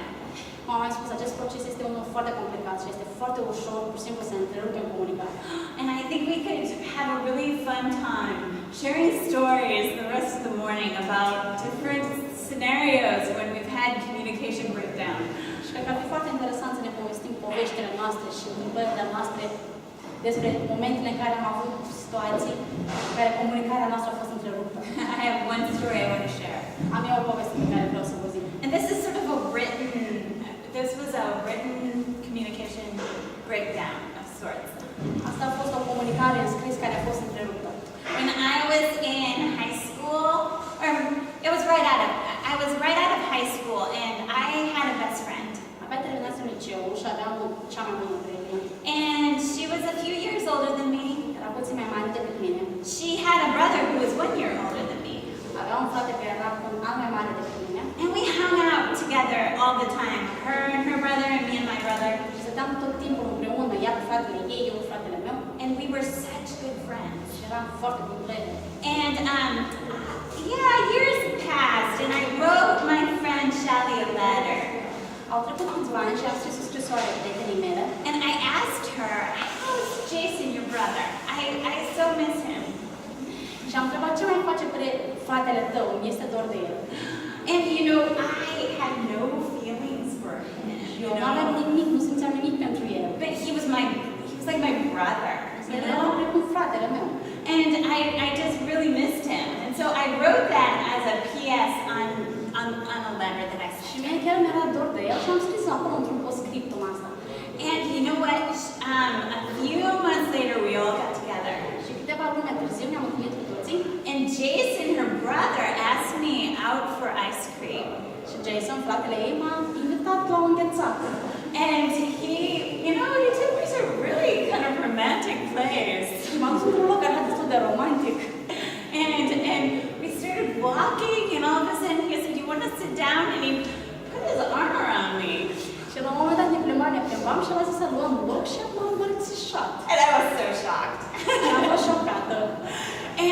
Cum am mai spus, acest proces este unul foarte complicat și este foarte ușor, pur și simplu, să întrerupem comunicarea. And I think we could have a really fun time sharing stories the rest of the morning about different scenarios when we've had communication breakdown. Și cred că ar fi foarte interesant să ne povestim poveștile noastre și întâmplările noastre despre momentele în care am avut situații în care comunicarea noastră a fost întreruptă. I have one story I want to share. Am eu o poveste pe care vreau să vă zic. And this is sort of this was a written communication breakdown of sorts. Asta a fost o comunicare în scris care a fost întreruptă. When I was in high school, or it was I was right out of high school, and I had a best friend. Abia terminasem liceul și aveam cea mai bună prietenă. And she was a few years older than me. Era puțin mai mare decât mine. She had a brother who was the time. Her and her brother and me and my brother. Și stăteam tot timpul împreună, ea cu fratele ei, eu cu fratele meu. And we were such good friends. Și eram foarte buni prieteni. And yeah, years passed and I wrote my friend Shelly a letter. Au trecut câțiva ani și am scris o scrisoare prietenii mele. And I asked her, how's Jason, your brother? I so miss him. Și am întrebat ce mai face fratele tău, îmi este dor de el. And you know, I had no feelings for him. Eu nu aveam nimic, nu simțeam nimic pentru el. But he was like my brother. El era precum fratele meu. And I just really missed him. And so I wrote that as a PS on a letter that I sent. Și mie chiar mi-era dor de el și am scris acolo într-un postscriptum asta. And you know what? A few months later, we all got together. Și câteva luni mai târziu ne-am întâlnit cu toții. And Jason, her brother, asked me out for ice cream. Și Jason, fratele ei, m-a invitat la o înghețată. And he took me to a really kind of romantic place. Și m-am dus într-un loc care era destul de romantic. And we started walking, and all of a sudden he said, "You want to sit down?" And he put his arm around me. Și la un moment dat ne plimbam și a zis să luăm loc și m-am îmbrățișat. And I was so shocked. Și am fost șocată.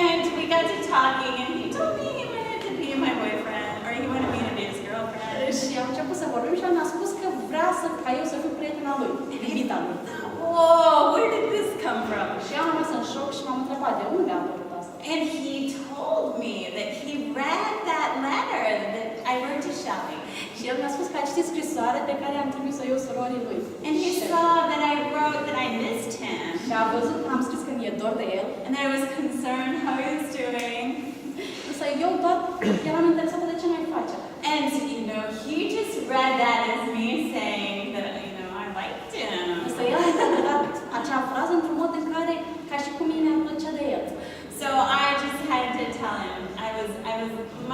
And we got to talking, and he told me he wanted to be my boyfriend, or he wanted me to be his girlfriend. Și am început să vorbim și mi-a spus că vrea ca eu să fiu prietena lui, iubita lui. Whoa, where did this come from? Și am rămas în șoc și m-am întrebat de unde a apărut asta. And he told me that he read that letter that I wrote to Shelly. Și el mi-a spus că a citit scrisoarea pe care am trimis-o eu surorii lui. And he saw that I wrote that I missed him. Și a văzut că am scris că mi-e dor de el. And that I was concerned how he was doing. Însă eu doar eram interesată de ce mai face. And he just read that as me saying that, I liked him. Însă el a interpretat acea frază într-un mod în care, ca și cum mie mi-a plăcea de el. So I just had to tell him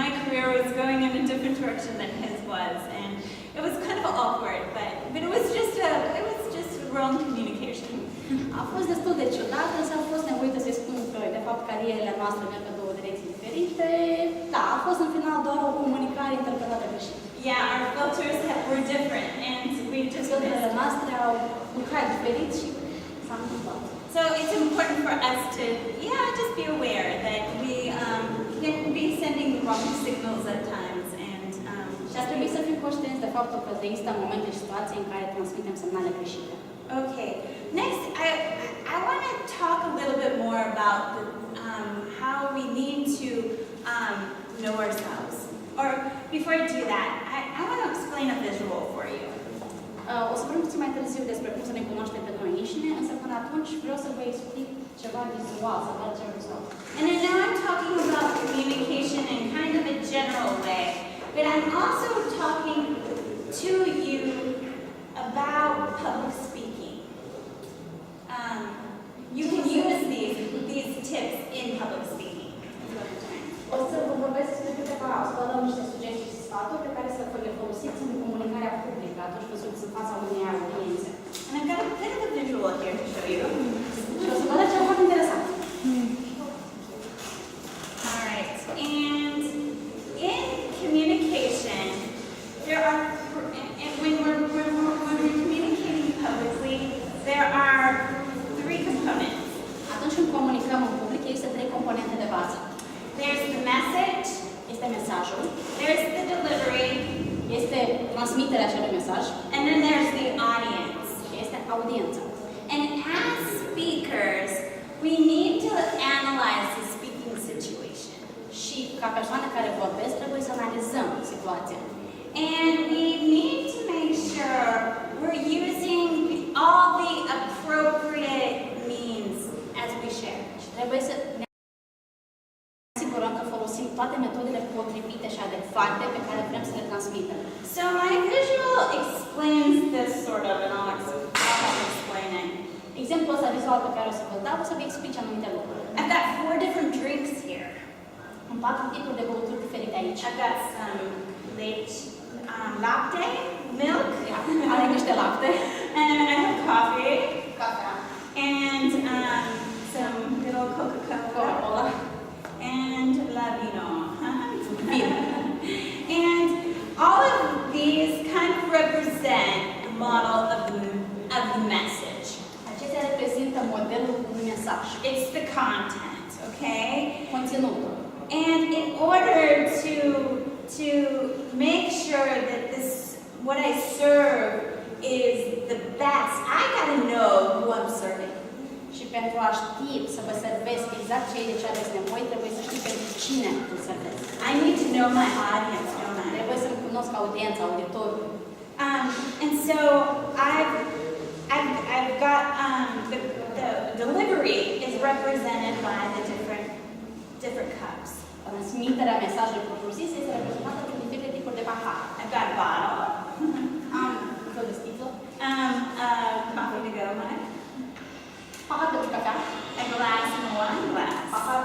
my career was going in a different direction than his was, and it was kind of awkward, but it was just wrong communication. A fost destul de ciudat, însă a fost nevoită să-i spun că, de fapt, carierele noastre merg pe două direcții diferite. Da, a fost în final doar o comunicare interpretată greșit. Yeah, our filters were different, and we just Filtrele noastre au lucrat diferit și s-a întâmplat. So it's important for us to, just be aware that we can be sending the wrong signals at times, and Și ar trebui să fim conștienți de faptul că există momente și situații în care transmitem semnale greșite. Okay. Next, I want to talk a little bit more about how we need to know ourselves. Or before I do that, I want to explain a visual for you. O să vorbim puțin mai târziu despre cum să ne cunoaștem pe noi înșine, însă până atunci vreau să vă explic ceva vizual, să vă arăt ceva vizual. And then now I'm talking about communication in kind of a general way, but I'm also talking to you about public speaking. You can use these tips in public speaking. O să vă vorbesc despre câteva, o să vă dau niște sugestii și sfaturi pe care să le folosiți în comunicarea publică atunci când sunteți în fața unei audiențe. And I've got a bit of a visual here to show you. Și o să vă arăt ceva foarte interesant. All right. And in communication, when we're communicating publicly, there are three components. Atunci când comunicăm în public, există trei componente de bază. There's the message, Este mesajul, there's the delivery, este transmiterea acelui mesaj and then there's the audience. și este audiența. And as speakers, we need to analyze the speaking situation. Și ca persoane care vorbesc, trebuie să analizăm situația. And we need to make sure we're using all the appropriate means as we share. Și trebuie să ne asigurăm că folosim toate metodele potrivite și adecvate pe care vrem să le transmitem. So my visual explains this sort of, and I'll explain it. Exemplul ăsta vizual pe care o să vă dau, o să vă explice anumite lucruri. I've got 4 different drinks here. În 4 tipuri de băuturi diferite aici. I've got some latte, milk, Are niște lapte, and I have coffee, cafea, and some little Coca-Cola, and la vino. vin. And all of these kind of mesaj, It's the content, okay? conținutul. And in order to make sure that what I serve is the best, I gotta know who I'm serving. Și pentru a ști să vă servesc exact ce de ce aveți nevoie, trebuie să știi pentru cine îl servesc. I need to know my audience, don't I? Trebuie să-mi cunosc audiența, auditorul. And so I've got the delivery is represented by the different cups. Transmiterea mesajului propriu-zis este reprezentată prin diferite tipuri de pahar. I've got a bottle, Am fel de sticlă, coffee to go, Mike, pahar pentru cafea, a glass and a wine glass. pahar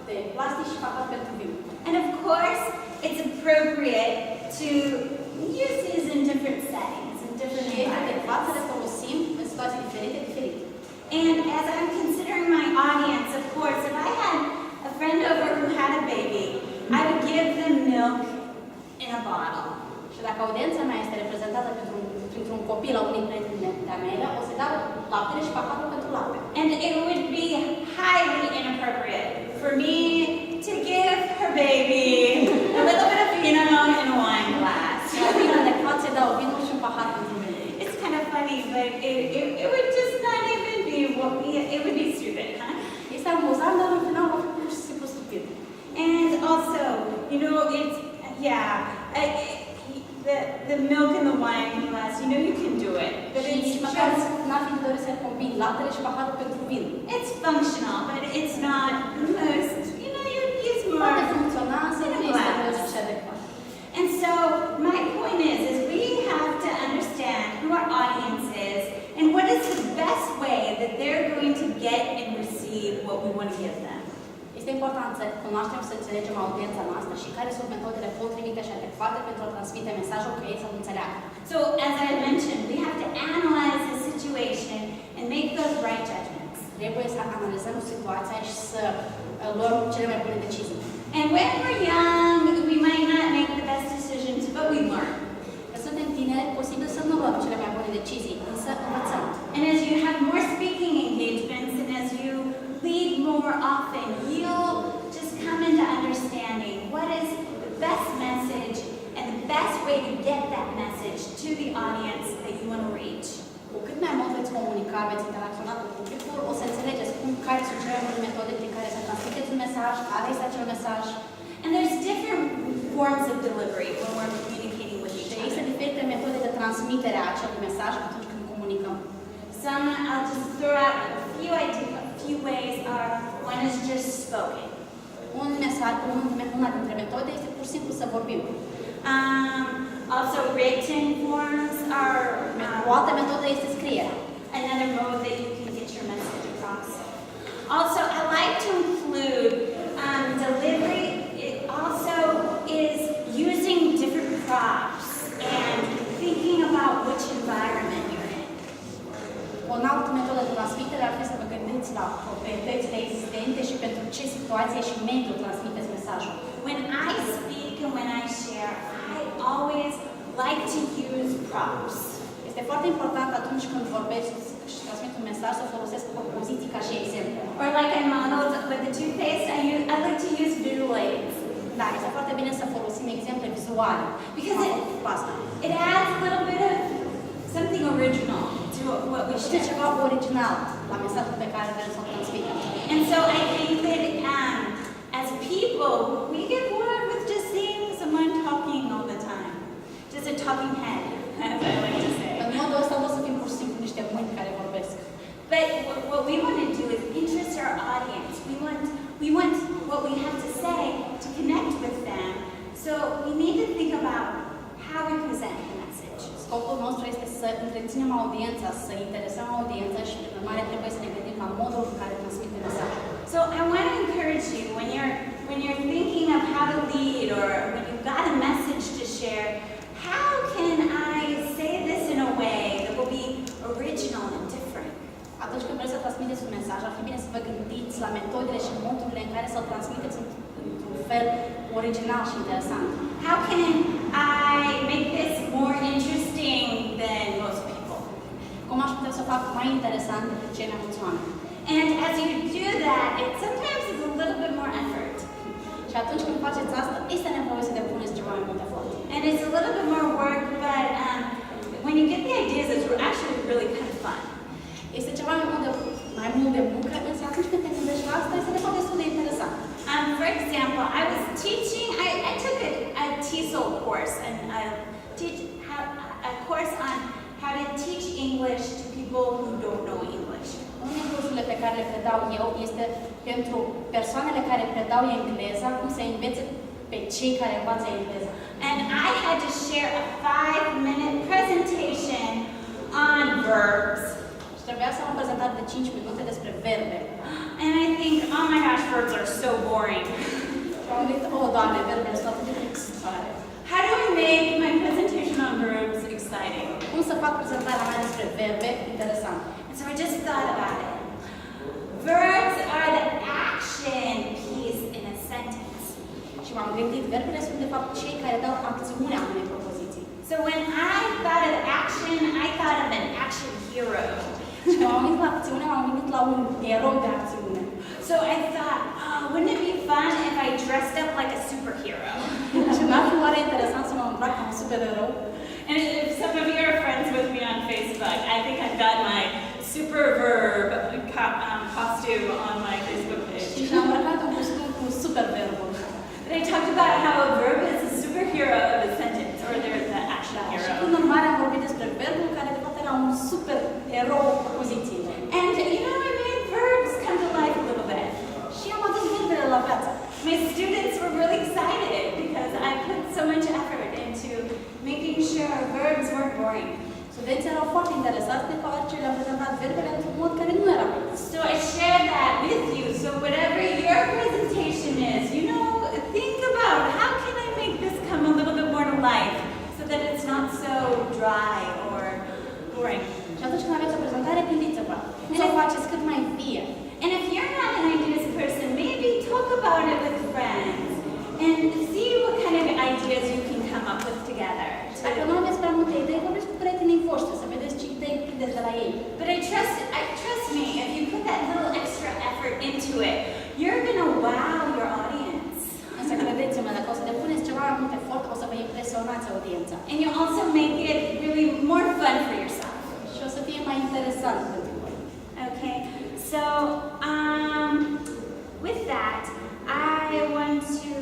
de plastic și pahar pentru vin. And of course, it's appropriate to use these in different settings, in different Și este adecvat să le environments. folosim în situații diferite. And as I'm considering my audience, of course, if I had a friend over who had a baby, I would give them milk in a bottle. Și dacă audiența mea este reprezentată printr-un copil la unii prieteni de-a mele, o să dau laptele și paharul pentru lapte. And it would be highly inappropriate for me to give her baby a little bit of vino in a wine glass. Și ar fi adecvat să dau vinul și un pahar pentru mine. It's kind of funny, but it would just not even be it would be stupid, huh? Este amuzant, dar în final va fi pur și simplu stupid. And also, you know, it's the milk and the wine glass. You know, you can do it, but it's Și măcar just n-ar fi dorit să combin laptele și paharul pentru vin. it's functional, but it's not the most. You know, you use Poate more. funcționa, însă nu este logic și adecvat. And so my point is we have to understand who our audience is and what is the best way that they're going to get and receive what we want to give them. Este important să cunoaștem, să înțelegem audiența noastră și care sunt metodele potrivite și adecvate pentru a transmite mesajul că ei să-l înțeleagă. So as I mentioned, we have to analyze the situation and make those right judgments. Trebuie să analizăm situația și să luăm cele mai bune decizii. And when we're young, we might not make the best decisions, but we learn. Când suntem tineri, posibil să nu luăm cele mai bune decizii, însă învățăm. And as you have more speaking engagements and as you lead more often, you'll just come into understanding what is the best message and the best way to get that message to the audience that you want to reach. Cu cât mai mult veți comunica, veți interacționa cu publicul, o să înțelegeți care sunt cele mai bune metode prin care să transmiteți un mesaj, care este acel mesaj. And there's different forms of delivery when we're communicating with each Există other. diferite metode de transmitere a acelui mesaj atunci când comunicăm. Some, I'll just throw out a few ideas, a few ways are, one is just spoken. Un mesaj, una dintre metode este pur și simplu să vorbim. Also written forms are O altă metodă este scrierea. another mode that you can get your message across. Also, I like to include delivery. It also is using different props and thinking about which environment you're in. O altă metodă de transmitere ar fi să vă gândiți la proprietățile existente și pentru ce situație și mediu transmiteți mesajul. When I speak and when I share, I always like to use props. Este foarte important atunci când vorbești și transmit un mesaj să folosesc propoziții ca și exemple. Or like I modeled with the toothpaste, I like to use visual aids. Da, este foarte bine să folosim exemple vizuale. Because Asta. it adds a little bit of something original to what we Este share. ceva original la mesajul pe care vrem să-l transmitem. And so I think that as people, we get bored with just seeing someone talking all the time. Just a talking head, as I like to say. În modul ăsta nu o să fim pur și simplu niște mâini care vorbesc. But what we want to do is interest our audience. We want what we have to say to connect with them. So we need to think about how we present the message. Scopul nostru este să întreținem audiența, să interesăm audiența și, prin urmare, trebuie să ne gândim la modul în care transmitem mesajul. So I want to encourage you when you're thinking of how to lead or when you've got a message to share, how can I say this in a way that will be original and different? Atunci când vreți să transmiteți un mesaj, ar fi bine să vă gândiți la metodele și modurile în care să-l transmiteți într-un fel original și interesant. How can I make this more interesting than most people? Cum aș putea să fac mai interesant decât cei mai mulți oameni? And as you do that, it sometimes is a little bit more effort. Și atunci când faceți asta, este nevoie să depuneți ceva mai mult efort. And it's a little bit more work, but when you get the ideas, it's actually really kind of fun. Este ceva mai mult de muncă, însă atunci când te gândești la asta, este de fapt destul de interesant. For example, I was teaching, I took a TESOL course, and a course on how to teach English to people who don't know English. Unul din cursurile pe care le predau eu este pentru persoanele care predau engleza, cum să învețe pe cei care învață engleza. And I had to share a 5-minute presentation on verbs. Și trebuia să am o prezentare de 5 minute despre verbe. And I think, oh my gosh, verbs are so boring. Și am gândit, oh, Doamne, verbele sunt atât de plictisitoare. How do I make my presentation on verbs exciting? Cum să fac prezentarea mea despre verbe interesant? And so I just thought about it. Verbs are the action piece in a sentence. Și m-am gândit, verbele sunt de fapt cei care dau acțiunea unei propoziții. So when I thought of action, I thought of an action hero. Și când m-am gândit la acțiune, m-am gândit la un erou de acțiune. So I thought, oh, wouldn't it be fun if I dressed up like a superhero? Și n-ar fi oare interesant să mă îmbrac ca un supererou? And if some of you are friends with me on Facebook, I think I've got my super verb costume on my Facebook page. Și am îmbrăcat un costum cu superverbul. But I talked about how a verb is a superhero of a sentence, or they're the action Și hero. când urmare am vorbit despre verbul care de fapt era un supererou propoziției. And you know, I made verbs come to life a little bit. Și am adus verbele la viață. My students were really excited because I put so much effort into making sure our verbs weren't boring. Studenții erau foarte interesați de faptul că le-am prezentat verbele într-un mod care nu era plictisit. So I share that with you. So whatever your presentation is, you know, think about how can I make this come a little bit more to life so that it's not so dry or boring. Și atunci când aveți o prezentare, gândiți-vă cum să o faceți cât mai vie. And if you're not an ideas person, maybe talk about it with friends and see what kind of ideas you can come up with together. Dacă nu aveți prea multe idei, vorbiți cu prietenii voștri, să vedeți ce idei prindeți de la ei. But I trust me, if you put that little extra effort into it, you're gonna wow your audience. Însă credeți-mă, dacă o să depuneți ceva mai mult efort, o să vă impresionați audiența. And you also make it really more fun for yourself. Și o să fie mai interesant pentru voi. Okay, so with that, I want to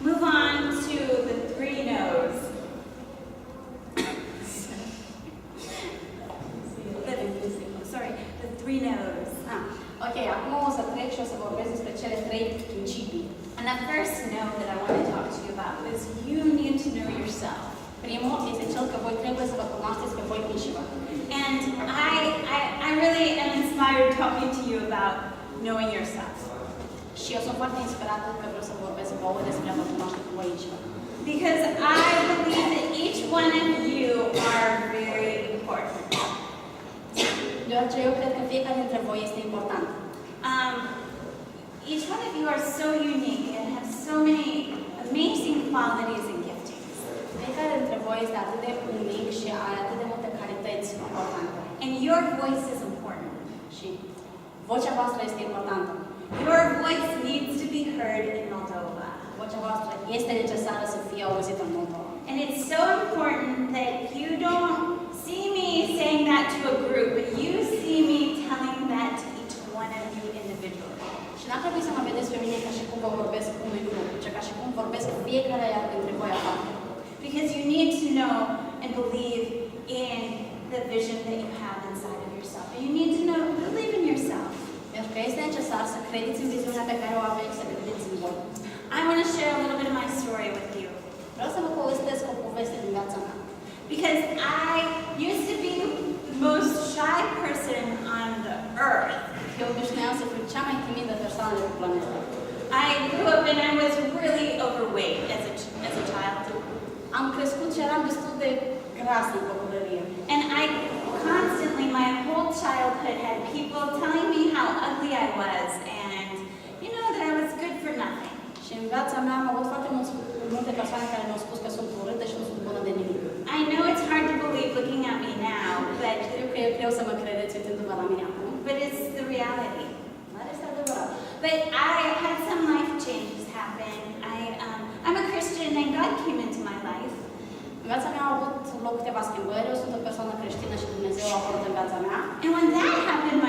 move on to the 3 no's. The 3 no's. Ok, acum o să trec și o să vorbesc despre cele 3 principii. And the first no that I want to talk to you about is you need to know yourself. Primul este cel că voi trebuie să vă cunoașteți pe voi înșivă. And I really am inspired talking to you about knowing yourself. Și eu sunt foarte inspirată că vreau să vorbesc vouă despre a vă cunoaște pe voi înșivă. Because I believe that each one of you are very important. Deoarece eu cred că fiecare dintre voi este important. Each one of you are so unique and have so many amazing qualities and giftings. Fiecare dintre voi este atât de unic și are atât de multe calități importante. And your voice is important. Și vocea voastră este importantă. Your voice needs to be heard in Moldova. Vocea voastră este necesară să fie auzită în Moldova. And it's so important that you don't see me saying that to a group, but you see me telling that to each one of you individually. Și n-ar trebui să mă vedeți pe mine ca și cum vă vorbesc unui grup, ci ca și cum vorbesc fiecare dintre voi aparte. Because you need to know and believe in the vision that you have inside of yourself. And you need to know, believe in yourself. Pentru că este necesar să credeți în viziunea pe care o aveți, să credeți în voi. I want to share a little bit of my story with you. Vreau să vă povestesc o poveste din viața mea. Because I used to be the most shy person on the earth. Eu obișnuiam să fiu cea mai timidă persoană de pe planetă. I grew up and I was really overweight as a child. Am crescut și eram destul de gras în copilărie. And I constantly, my whole childhood, had people telling me how ugly I was and, you know, that I was good for nothing. Și în viața mea am avut foarte multe persoane care mi-au spus că sunt urâte și nu sunt bună de nimic. I know it's hard to believe looking at me now, Știu că e greu să mă credeți uitându-vă la mine acum, but it's the reality. dar este adevărat. But I had some life changes happen. I'm a Christian and God came into my life. În viața mea au avut loc câteva schimbări, eu sunt o persoană creștină și Dumnezeu a apărut în viața mea. And when that happened,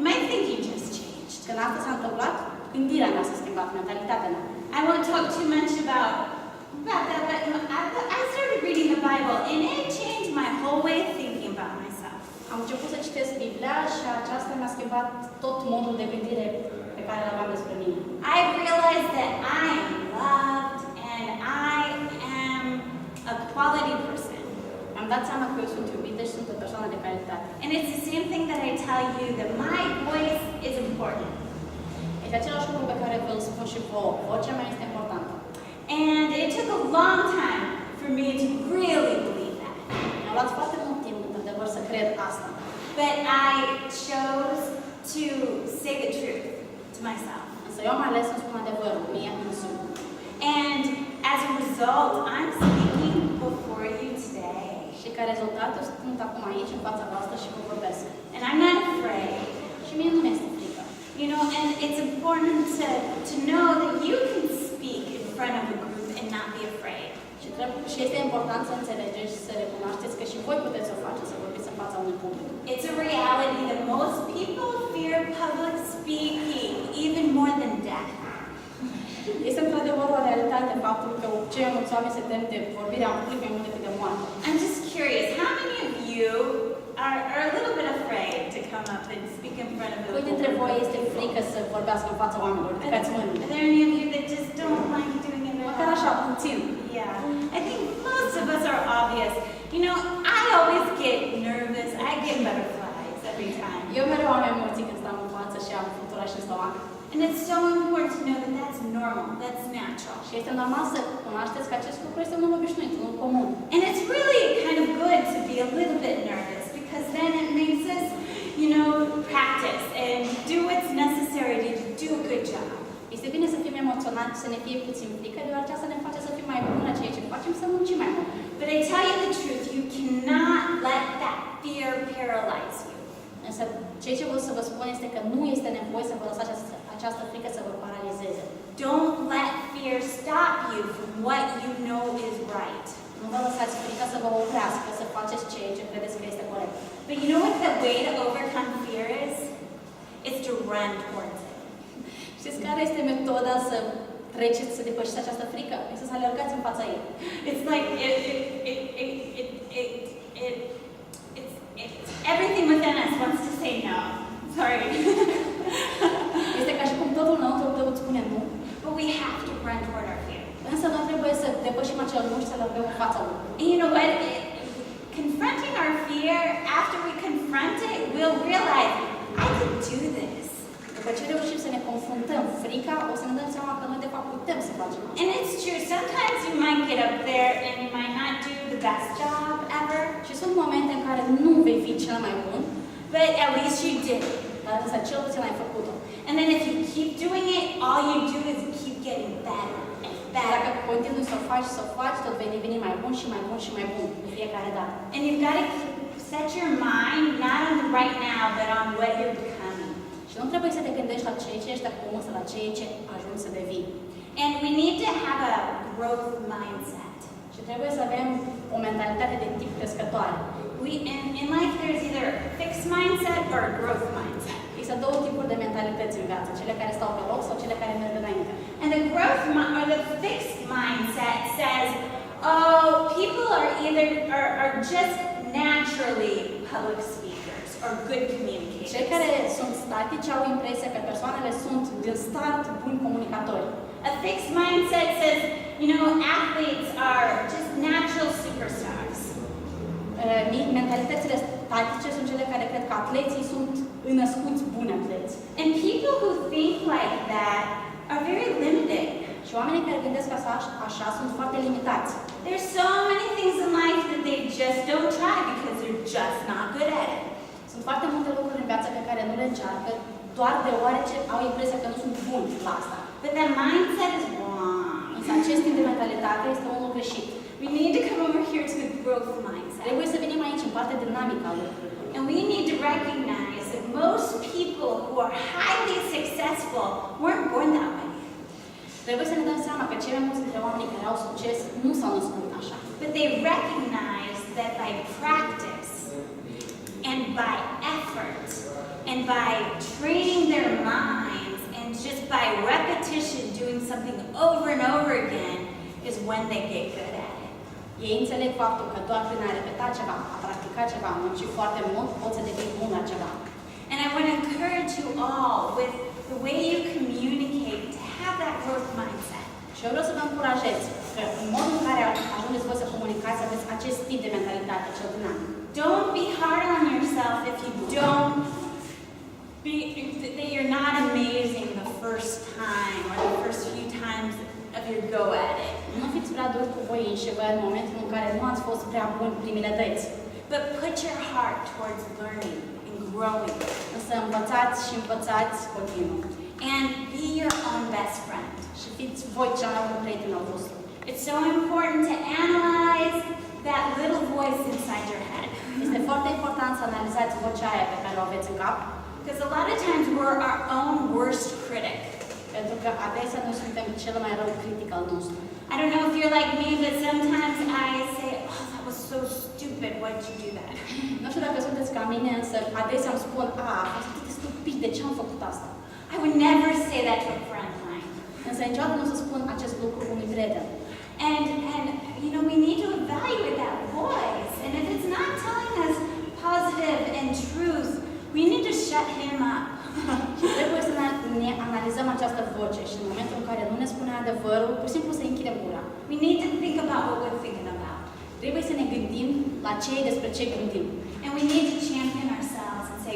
my thinking just changed. Când asta s-a întâmplat, gândirea mea s-a schimbat, mentalitatea mea. I won't talk too much about that, but I started reading the Bible and it changed my whole way of thinking about myself. Am început să citesc Biblia și aceasta mi-a schimbat tot modul de gândire pe care îl aveam despre mine. I realized that I am loved and I am a quality person. Am dat seama că eu sunt iubită și sunt o persoană de calitate. And it's the same thing that I tell you, that my voice is important. Este același lucru pe care vă-l spun și vouă. Vocea mea este importantă. And it took a long time for me to really believe that. Mi-a luat foarte mult timp, într-adevăr, să cred asta. But I chose to say the truth to myself. Însă eu am ales să spun adevărul mie însumi. And as a result, I'm speaking before you today. Și ca rezultat, eu sunt acum aici, în fața voastră și vă vorbesc. And I'm not afraid. Și mie nu mi-este frică. You know, and it's important to know that you can speak in front of a group and not be afraid. Și este important să înțelegeți și să recunoașteți că și voi puteți să o faceți, să vorbiți în fața unui public. It's a reality that most people fear public speaking even more than death. Este într-adevăr o realitate faptul că cei mai mulți oameni se tem de vorbirea în public mai mult decât de moarte. I'm just curious, how many of you are a little bit afraid to come up and speak in front of a Cui dintre voi este frică să vorbească în fața oamenilor? Ridicați mâinile. Are there any of you that just don't like doing it at Măcar all? așa, puțin. Yeah, I think most of us are obvious. You know, I always get nervous. I get butterflies every time. Eu mereu am emoții când stau în față și am flutură și în stomac. And it's so important to know that that's normal, that's natural. Și este normal să cunoașteți că acest lucru este unul obișnuit, unul comun. And it's really kind of good to be a little bit nervous because then it makes us, you know, practice and do what's necessary to do a good job. Este bine să fim emoționali, să ne fie puțin frică, deoarece asta ne face să fim mai buni la ceea ce facem, să muncim mai mult. But I tell you the truth, you cannot let that fear paralyze you. Însă, ceea ce vreau să vă spun este că nu este nevoie să vă lăsați această frică să vă paralizeze. Don't let fear stop you from what you know is right. Nu vă lăsați frica să vă oprească, să faceți ceea ce credeți că este corect. But you know what the way to overcome fear is? It's to run towards it. Știți care este metoda să treceți, să depășiți această frică? Este să alergați în fața ei. It's like everything within us wants to say no. Sorry. Este ca și cum totul înăuntru tău îți spune nu. But we have to run toward our fear. Însă noi trebuie să depășim acel nu și să alergăm în fața lui. And you know what? Confronting our fear, after we confront it, we'll realize, I can do this. După ce reușim să ne confruntăm frica, o să ne dăm seama că noi de fapt putem să facem. And it's true, sometimes you might get up there and you might not do the best job ever, Și sunt momente în care nu vei fi cel mai bun, but at least you did. dar însă cel puțin ai făcut-o. And then if you keep doing it, all you do is keep getting better and Dacă better. continui să o faci, tot vei deveni mai bun și mai bun și mai bun de fiecare dată. And you've got to set your mind not on the right now, but on what you're becoming. Și nu trebuie să te gândești la ceea ce ești acum, însă la ceea ce ajungi să devii. And we need to have a growth mindset. Și trebuie să avem o mentalitate de tip crescătoare. In life, there's either a fixed mindset or a growth mindset. Există două tipuri de mentalități în viață, cele care stau pe loc sau cele care merg înainte. And the growth or the fixed mindset says, oh, people are just naturally public speakers or good communicators. Cei care sunt statici au impresia că persoanele sunt din start buni comunicatori. A fixed mindset says, you know, athletes are just natural superstars. Mentalitățile statice sunt cele care cred că atleții sunt născuți buni atleți. And people who think like that are very limited. Și oamenii care gândesc așa sunt foarte limitați. There's so many things in life that they just don't try because they're just not good at it. Sunt foarte multe lucruri în viață pe care nu le încearcă, doar deoarece au impresia că nu sunt buni la asta. But that mindset is wrong. Însă acest tip de mentalitate este unul greșit. We need to come over here to the growth mindset. Trebuie să venim aici în partea dinamică a lucrurilor. And we need to recognize that most people who are highly successful weren't born that way. Trebuie să ne dăm seama că cei mai mulți dintre oamenii care au succes nu s-au născut așa. But they recognize that by practice and by effort and by training their minds and just by repetition doing something over and over again is when they get good at it. Ei înțeleg faptul că doar prin a repeta ceva, a practica ceva, a munci foarte mult, poți să devii bun la ceva. And I want to encourage you all with the way you communicate to have that growth mindset. Și eu vreau să vă încurajez că în modul în care ajungeți voi să comunicați, să aveți acest tip de mentalitate cel din an. Don't be hard on yourself if you don't that you're not amazing the first time or the first few times of your go at it. Nu fiți prea duri cu voi înșivă în momentul în care nu ați fost prea buni primele dăți. But put your heart towards learning and growing. Însă învățați și învățați continuu. And be your own best friend. Și fiți voi cel mai bun prieten al vostru. It's so important to analyze that little voice inside your head. Este foarte important să analizați vocea aia pe care o aveți în cap. Because a lot of times we're our own worst critic. Pentru că adesea noi suntem cel mai rău critic al nostru. I don't know if you're like me, but sometimes I say, oh, that was so stupid, why did you do that? Nu știu dacă sunteți ca mine, însă adesea îmi spun, a fost atât de stupid, de ce am făcut asta? I would never say that to a friend of mine. Însă niciodată nu o să spun acest lucru unui prieten. And you know, we need to evaluate that voice. And if it's not telling us positive and truth, we need to shut him up. Și trebuie să ne analizăm această voce și în momentul în care nu ne spune adevărul, pur și simplu să închidem gura. We need to think about what we're thinking about. Trebuie să ne gândim la ce despre ce gândim. And we need to champion ourselves and say,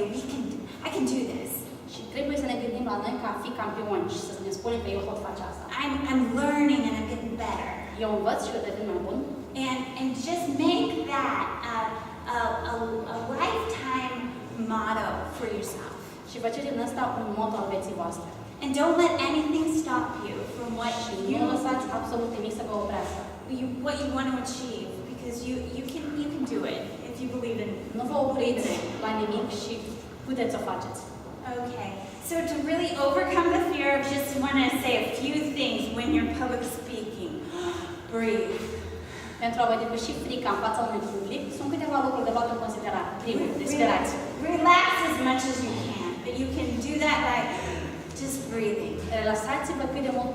I can do this. Și trebuie să ne gândim la noi ca a fi campioni și să ne spunem că eu pot face asta. I'm learning and I'm getting better. Eu învăț și eu devin mai bun. And just make that a lifetime motto for yourself. Și faceți din asta un motto al vieții voastre. And don't let anything stop you from what Nu lăsați absolut nimic să vă oprească. what you want to achieve, because you can do it if you believe in it. Nu vă opriți la nimic și puteți să o faceți. Okay, so to really overcome the fear, I just want to say a few things when you're public speaking. Breathe. Pentru a vă depăși frica în fața unui public, sunt câteva lucruri de luat în considerare. Primul, respirați. Relax as much as you can, but you can do that by just breathing. Relaxați-vă cât de mult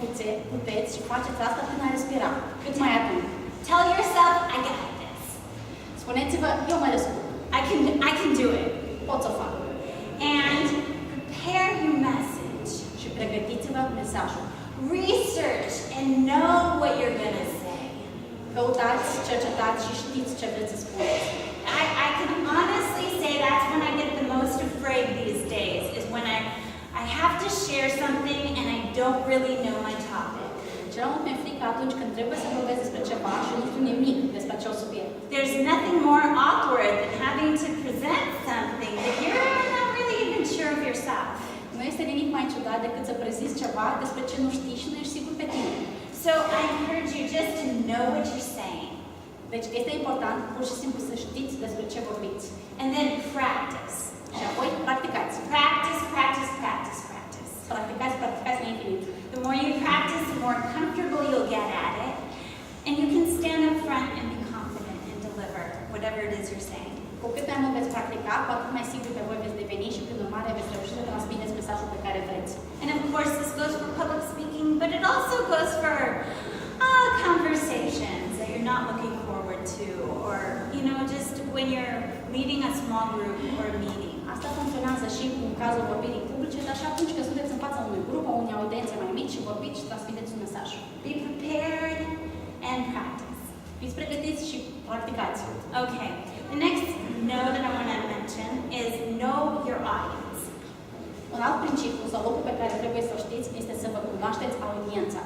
puteți și faceți asta prin a respira, cât mai atent. Tell yourself, I got this. Spuneți-vă, eu mă descurc. I can do it. Pot să o fac. And prepare your message. Și pregătiți-vă mesajul. Research and know what you're going to say. Căutați, cercetați și știți ce vreți să spuneți. I can honestly say that's when I get the most afraid these days, is when I have to share something and I don't really know my topic. Cel mai mult mi-e frică atunci când trebuie să vorbesc despre ceva și nu știu nimic despre acel subiect. There's nothing more awkward than having to present something that you're not really even sure of yourself. Nu este nimic mai ciudat decât să prezinți ceva despre ce nu știi și nu ești sigur pe tine. So I encourage you just to know what you're saying. Deci este important pur și simplu să știți despre ce vorbiți. And then practice. Și apoi practicați. Practice, practice, practice, practice. Practicați, practicați la infinit. The more you practice, the more comfortable you'll get at it. And you can stand up front and be confident and deliver whatever it is you're saying. Cu cât mai mult veți practica, cu atât mai sigur pe voi veți deveni și prin urmare veți reuși să transmiteți mesajul pe care vreți. And of course, this goes for public speaking, but it also goes for conversations that you're not looking forward to, or just when you're leading a small group or a meeting. Asta funcționează și în cazul vorbirii publice, dar și atunci când sunteți în fața unui grup, a unei audiențe mai mici și vorbiți și transmiteți un mesaj. Be prepared and practice. Fiți pregătiți și practicați. Okay, the next know that I want to mention is know your audience. Un alt principiu sau lucru pe care trebuie să știți este să vă cunoașteți audiența.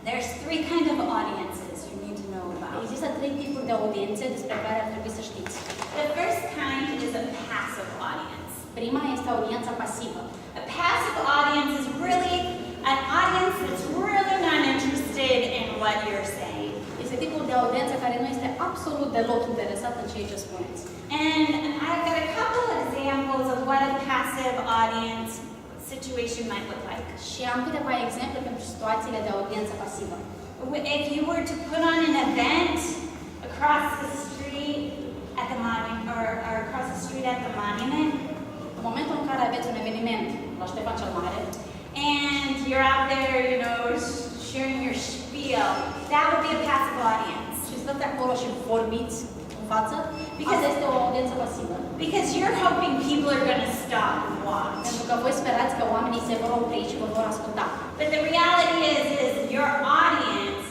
There's three kinds of audiences you need to know about. Există trei tipuri de audiențe despre care ar trebui să știți. The first kind is a passive audience. Prima este audiența pasivă. A passive audience is really an audience that's really not interested in what you're saying. Este tipul de audiență care nu este absolut deloc interesat în ceea ce spuneți. And I've got a couple of examples of what a passive audience situation might look like. Și am câteva exemple pentru situațiile de audiență pasivă. If you were to put on an event across the street at the monument, or across the street at the monument, În momentul în care aveți un eveniment la Ștefan cel Mare, and you're out there, you know, sharing your spiel, that would be a passive audience. și stați acolo și vorbiți în față, asta este o audiență pasivă. Because you're hoping people are going to stop and watch. Pentru că voi sperați că oamenii se vor opri și vă vor asculta. But the reality is your audience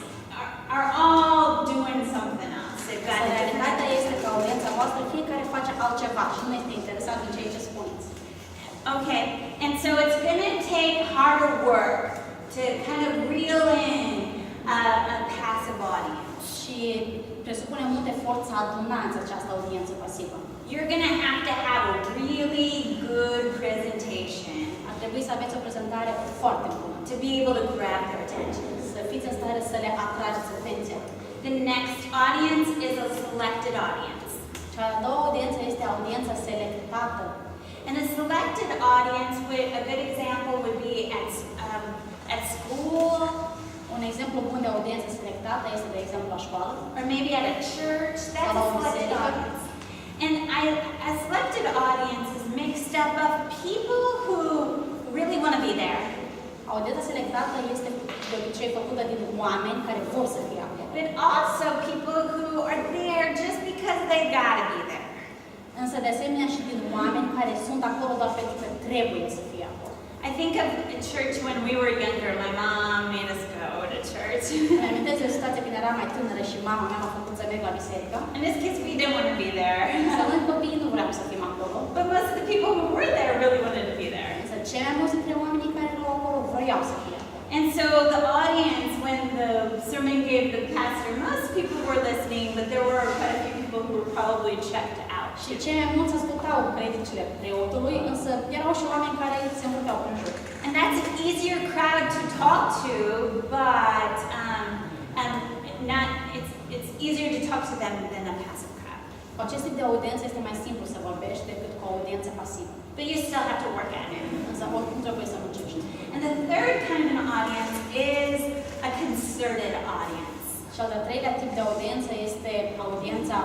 are all doing something else. They've got Realitatea este că audiența voastră fiecare face altceva și nu este interesat în ceea ce spuneți. Okay, and so it's going to take harder work to kind of reel in a passive audience. Și presupune mult efort să adunați această audiență pasivă. You're going to have a really good presentation Ar trebui să aveți o prezentare foarte bună, to be able to grab their attention. să fiți în stare să le atrageți atenția. The next audience is a selected audience. Cea de-a doua audiență este audiența selectată. And a selected audience, a good example would be at school, Un exemplu bun de audiență selectată este, de exemplu, la școală. or maybe at a church. That's a selected audience. And a selected audience is mixed up of people who really want to be there, Audiența selectată este de obicei făcută din oameni care vor să fie acolo. but also people who are there just because they gotta be there. Însă, de asemenea, și din oameni care sunt acolo doar pentru că trebuie să fie acolo. I think of a church when we were younger. My mom made us go to church. Îmi amintesc de o situație când eram mai tânără și mama mea m-a făcut să merg la biserică. In this case, we didn't want to be there. Însă noi copiii nu vreau să fim acolo. But most of the people who were there really wanted to be there. Însă cei mai mulți dintre oamenii care erau acolo vroiau să fie acolo. And so the audience, when the sermon gave the pastor, most people were listening, but there were quite a few people who were probably checked out. Și cei mai mulți ascultau predicile preotului, însă erau și oameni care se învârteau prin jur. And that's an easier crowd to talk to, but it's easier to talk to them than a passive crowd. Cu acest tip de audiență este mai simplu să vorbești decât cu o audiență pasivă. But you still have to work at it. Însă oricum trebuie să muncești. And the third kind of an audience is a concerted audience. Și al de-al treilea tip de audiență este audiența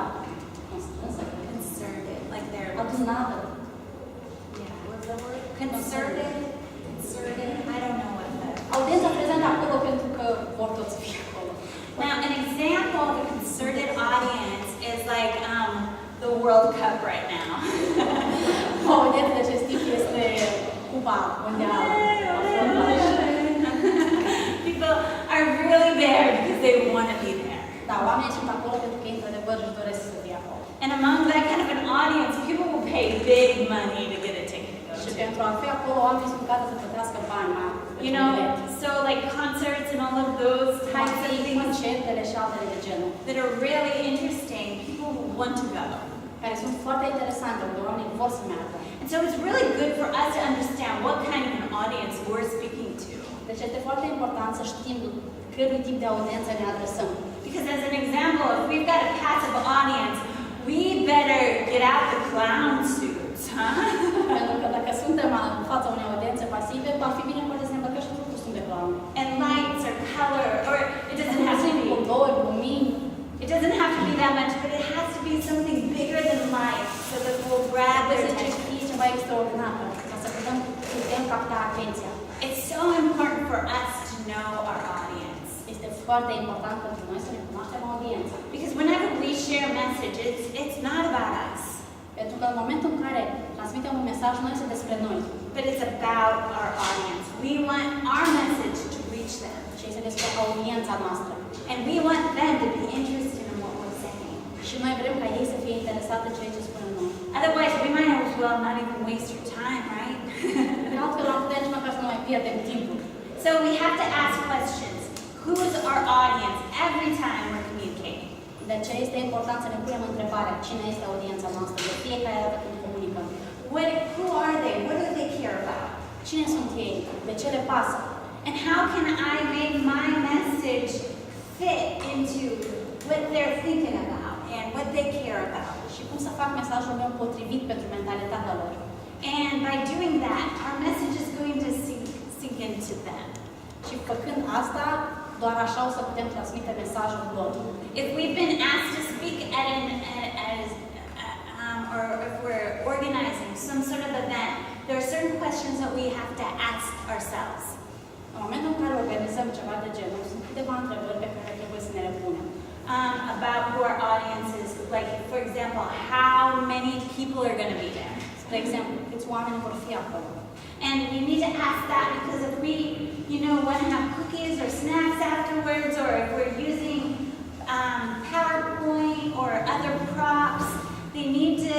constrânsă, Concerted, like they're adunată. yeah. What's the word? Concerted. I don't know what the. Audiența prezentă acolo pentru că vor toți fi acolo. Now, an example of a concerted audience is like the World Cup right now. O audiență de acest tip este Cupa Mondială. People are really there because they want to be there. Da, oamenii sunt acolo pentru că într-adevăr își doresc să fie acolo. And among that kind of an audience, people will pay big money to get a ticket to go Și to. pentru a fi acolo, oamenii sunt gata să plătească bani mari. You know, so like concerts and all of those types of things Concertele și altele de genul, that are really interesting, people want to go. care sunt foarte interesante, unde oamenii vor să meargă. And so it's really good for us to understand what kind of an audience we're speaking to. Deci este foarte important să știm cărui tip de audiență ne adresăm. Because as an example, if we've got a passive audience, we better get out the clown suits, huh? Pentru că dacă suntem în fața unei audiențe pasive, va fi bine poate să ne îmbrăcăm și într-un costum de clown. And lights or color, or it doesn't have to be. Culori, lumini. It doesn't have to be that much, but it has to be something bigger than life, so that we'll grab their Trebuie să attention. fie ceva extraordinar, ca să putem capta atenția. It's so important for us to know our audience. Este foarte important pentru noi să ne cunoaștem audiența. Because whenever we share a message, it's not about us, Pentru că în momentul în care transmitem un mesaj, nu este despre noi, but it's about our audience. We want our message to reach them. ci este despre audiența noastră. And we want them to be interested in what we're saying. Și noi vrem ca ei să fie interesați în ceea ce spunem noi. Otherwise, we might as well not even waste your time, right? Altfel am putea nici măcar să nu mai pierdem timpul. So we have to ask questions. Who is our audience every time we're communicating? De aceea este important să ne punem întrebarea cine este audiența noastră de fiecare dată când comunicăm. Who are they? What do they care about? Cine sunt ei? De ce le pasă? And how can I make my message fit into they're thinking about and what they care about. Și cum să fac mesajul meu potrivit pentru mentalitatea lor. And by doing that, our message is going to sink into them. Și făcând asta, doar așa o să putem transmite mesajul lor. If we've been asked to speak at or if we're organizing some sort of event, there are certain questions that we have to ask ourselves. În momentul în care organizăm ceva de genul, sunt câteva întrebări pe care trebuie să ne le punem. About who our audience is, like for example, how many people are going to be there. Spre exemplu, câți oameni vor fi acolo. And we need to ask that because if we, want to have cookies or snacks afterwards, or if we're using PowerPoint or other props, they need to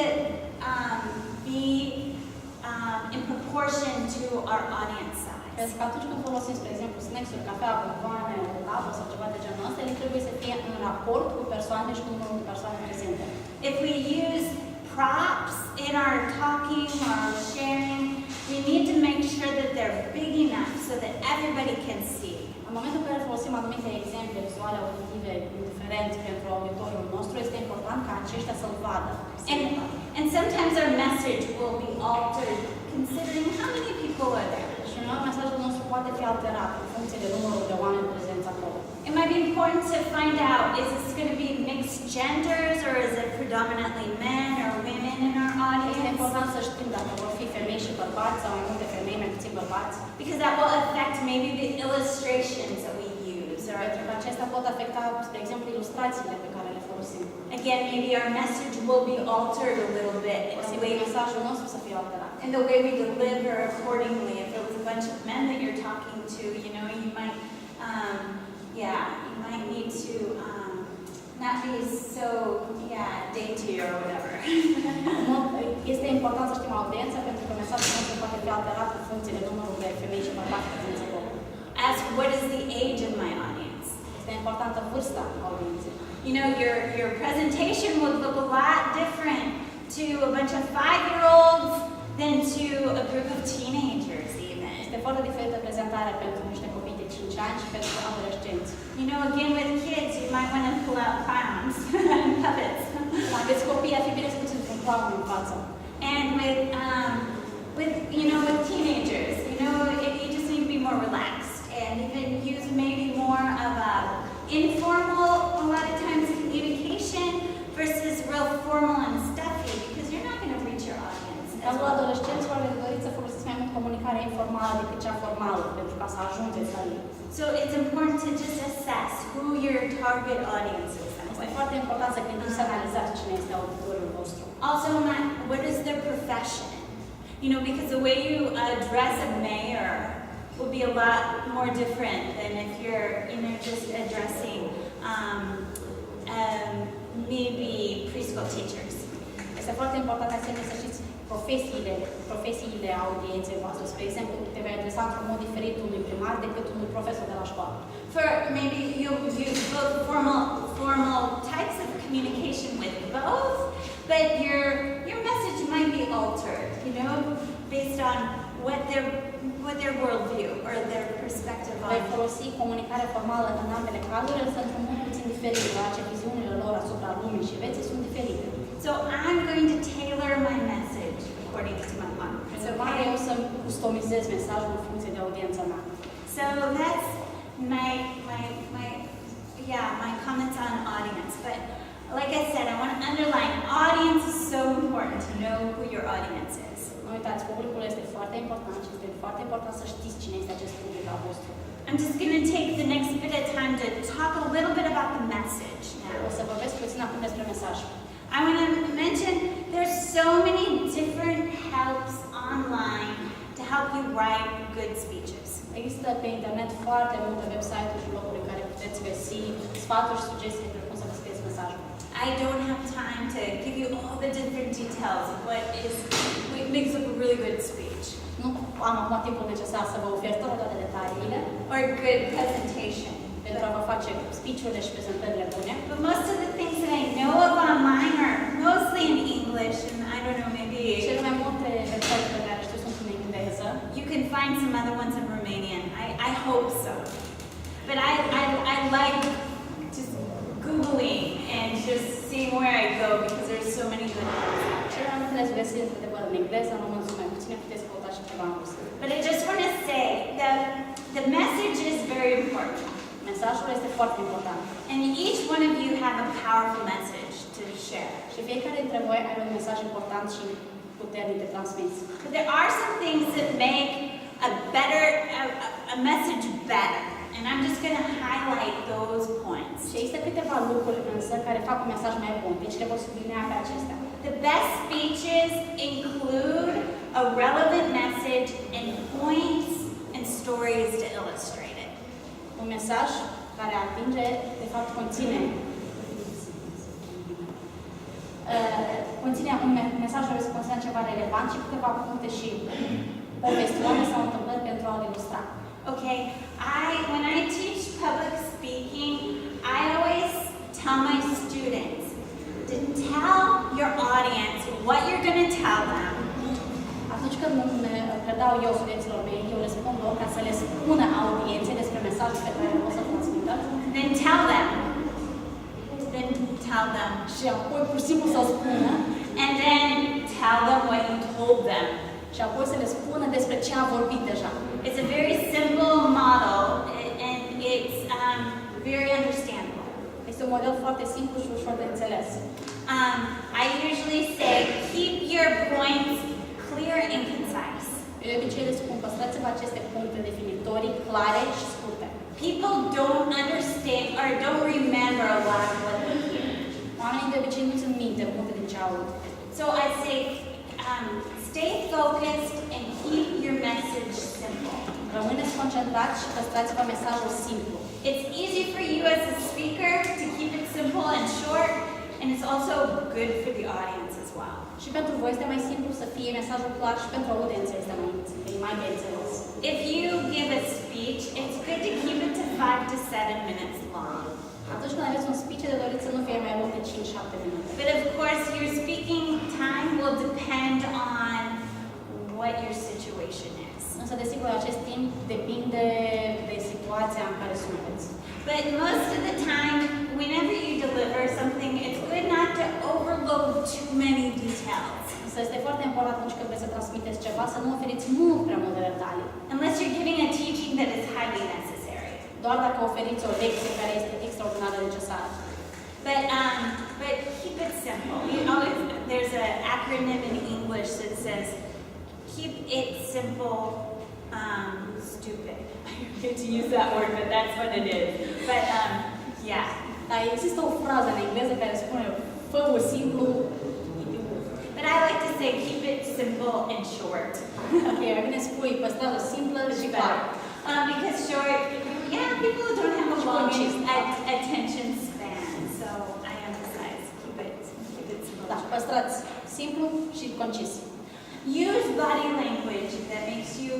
be in proportion to our audience size. Pentru că atunci când folosim, spre exemplu, snacks-uri, cafea, bomboane, o tavă sau ceva de genul ăsta, ele trebuie să fie în raport cu persoane și cu numărul de persoane prezente. If we use props in our talking or our sharing, we need to make sure that they're big enough so that everybody can see. În momentul în care folosim anumite exemple vizuale, auditive, indiferent pentru auditoriul nostru, este important ca aceștia să-l vadă. And sometimes our message will be altered considering how many people are there. Și uneori mesajul nostru poate fi alterat în funcție de numărul de oameni prezenți acolo. It might be important to find out, is this going to be mixed genders or is it predominantly men or women in our Este audience? important să știm dacă vor fi femei și bărbați sau mai multe femei, mai puțin bărbați. Because that will affect maybe the illustrations that we use. Pentru că acestea pot afecta, spre exemplu, ilustrațiile pe care le folosim. Again, maybe our message will be altered a little bit Posibil mesajul nostru să fie alterat. in the way we deliver accordingly. If it was a bunch of men that you're talking to, you might, you might need to not be so, dainty or whatever. Este important să știm audiența pentru că mesajul nostru poate fi alterat în funcție de numărul de femei și bărbați prezenți acolo. Ask, what is the age of my audience? Este importantă vârsta audienței. Your presentation would look a lot different to a bunch of 5-year-olds than to a group of teenagers even. Este foarte diferită prezentarea pentru niște copii de 5 ani și pentru adolescenți. Again with kids, you might want to pull out clowns and puppets. Dacă aveți copii, ar fi bine să puțin un clown în față. And with teenagers, you just need to be more relaxed and even use maybe more of a informal, a lot of times, communication versus real formal and stuffy because you're not going to reach your audience. În cazul adolescenților, le doriți să folosiți mai mult comunicarea informală decât cea formală, pentru ca să ajungeți la ei. So it's important to just assess who your target audience is. Este foarte important să gândiți, să analizați cine este auditoriul vostru. Also, what is their profession? Because the way you address a mayor will be a lot more different than if you're, just addressing maybe preschool teachers. Este foarte important să știți profesiile audienței voastre. Spre exemplu, te vei adresa într-un mod diferit unui primar decât unui profesor de la școală. For maybe you'll use both formal types of communication with both, but your message might be altered, based on what their worldview or their perspective on. Vei folosi comunicarea formală în ambele cazuri, însă într-un mod puțin diferit, deoarece viziunile lor asupra lumii și vieții sunt diferite. So I'm going to tailor my message according to my audience. Eu să customizez mesajul în funcție de audiența mea. So that's my comments on audience. But like I said, I want to underline, audience is so important to know who your audience is. Nu uitați, publicul este foarte important și este foarte important să știți cine este acest public al vostru. I'm just going to take the next bit of time to talk a little bit about the message now. O să vorbesc puțin acum despre mesaj. I want to mention there's so many different helps online to help you write good speeches. Există pe internet foarte multe website-uri și bloguri în care puteți găsi sfaturi și sugestii despre cum să vă scrieți mesajul. I don't have time to give you all the different details of what makes up a really good speech. Nu am acum timpul necesar să vă ofer toate detaliile. Or a good presentation. Pentru a vă face speech-urile și prezentările bune. But most of the things that I know of online are mostly in English, and I don't know, maybe Cele mai multe website-uri pe care știu sunt în engleză. you can find some other ones in Romanian. I hope so. But I like just Googling engleză, în română sunt mai puține, puteți căuta și ceva în rusă. But I just want to say that the message is very important. Mesajul este foarte important. And each one of you have a powerful message to share. Și fiecare dintre voi are un mesaj important și puternic de transmis. But there are some things that make a message better. And I'm just going to highlight those points. Și există câteva lucruri însă care fac un mesaj mai bun, deci le voi sublinea pe acestea. The best speeches include a relevant message and points and stories to illustrate it. Un mesaj care atinge, de fapt conține un mesaj care se conține ceva relevant și câteva puncte și povestioane sau întâmplări pentru a-l ilustra. Okay, when I teach public speaking, I always tell my students to tell your audience what you're going to tell them. Atunci când predau eu studenților mei, eu le spun lor ca să le spună audienței despre mesajul pe care o să transmită. Then tell them. Și apoi pur și simplu să-l spună. And then tell them what you told them. Și apoi să le spună despre ce a vorbit deja. It's a very simple model and it's very understandable. Este un model foarte simplu și ușor de înțeles. I usually say keep your points clear and concise. Eu de obicei le spun, păstrați-vă aceste puncte definitorii clare și scurte. People don't understand or don't remember a lot of what they hear. Oamenii de obicei nu țin minte multe din ce aud. So I say stay focused and keep your message simple. Rămâneți concentrați și păstrați-vă mesajul simplu. It's easy for you as a speaker to keep it simple and short, and it's also good for the audience as well. Și pentru voi este mai simplu să fie mesajul clar și pentru audiență este mai de înțeles. If you give a speech, it's good to keep it to 5 to 7 minutes long. Atunci când aveți un speech, de dorit să nu fie mai mult de 5-7 minute. But of course, your speaking time will depend on what your situation is. Însă, desigur, acest timp depinde de situația în care sunteți. But most of the time, whenever you deliver something, it's good not to overload too many details. Însă este foarte important atunci când vreți să transmiteți ceva, să nu oferiți mult prea multe detalii. Unless you're giving a teaching that is highly necessary. Doar dacă oferiți o lecție care este extraordinar de necesară. But keep it simple. There's an acronym in English that says, keep it simple, stupid. I hate to use that word, but that's what it is. But yeah. Dar există o frază în engleză care spune, fă-o simplu. But I like to say, keep it simple and short. Ok, mai bine spui, păstrează simplă și clar. Because short, people don't have a long attention span, so I emphasize keep it simple. Da, păstrați simplu și concis. Use body language that makes you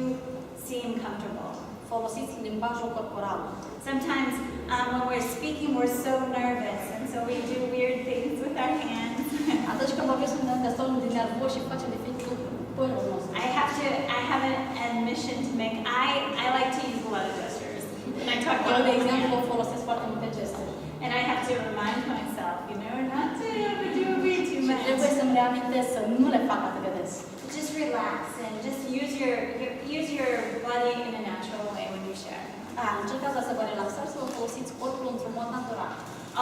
seem comfortable. Folosiți limbajul corporal. Sometimes when we're speaking, we're so nervous, and so we do weird things with our hands. Atunci când vorbim, suntem destul de nervoși și facem diferite lucruri cu părul nostru. I have an admission to make. I like to use a lot of gestures. And I talk about Eu, de exemplu, folosesc foarte multe geste. And I have to remind myself, not to overdo it too much. Trebuie să-mi reamintesc să nu le fac atât de des. Just relax and just use your body in a natural way when you share. Încercați să vă relaxați, să vă folosiți corpul într-un mod natural.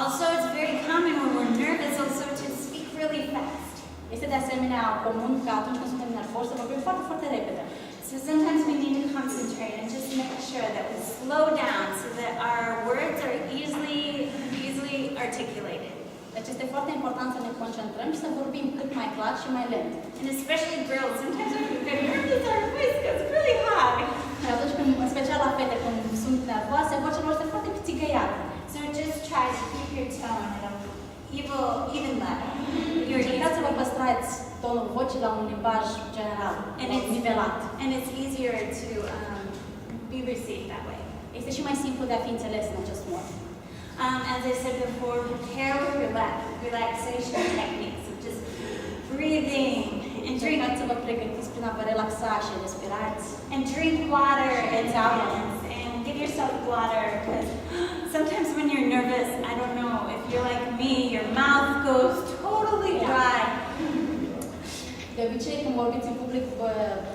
Also, it's very common when we're nervous also to speak really fast. Este de asemenea comun că atunci când suntem nervoși să vorbim foarte, foarte repede. So sometimes we need to concentrate and just make sure that we slow down so that our words are easily articulated. Deci este foarte important să ne concentrăm și să vorbim cât mai clar și mai lent. And especially girls, sometimes when we get nervous, our voice goes really high. Și atunci când, în special la fete, când sunt nervoase, vocea lor este foarte țigăiată. So just try to keep your tone at even level. Încercați să vă păstrați tonul vocii la un limbaj general, nivelat. And it's easier to be received that way. Este și mai simplu de a fi înțeles în acest mod. As I said before, prepare with relaxation techniques of just breathing and Încercați să vă pregătiți prin a vă relaxa și respirați. and drink water and give yourself water, because sometimes when you're nervous, I don't know, if you're like me, your mouth goes totally dry. De obicei, obicei, când vorbiți în public,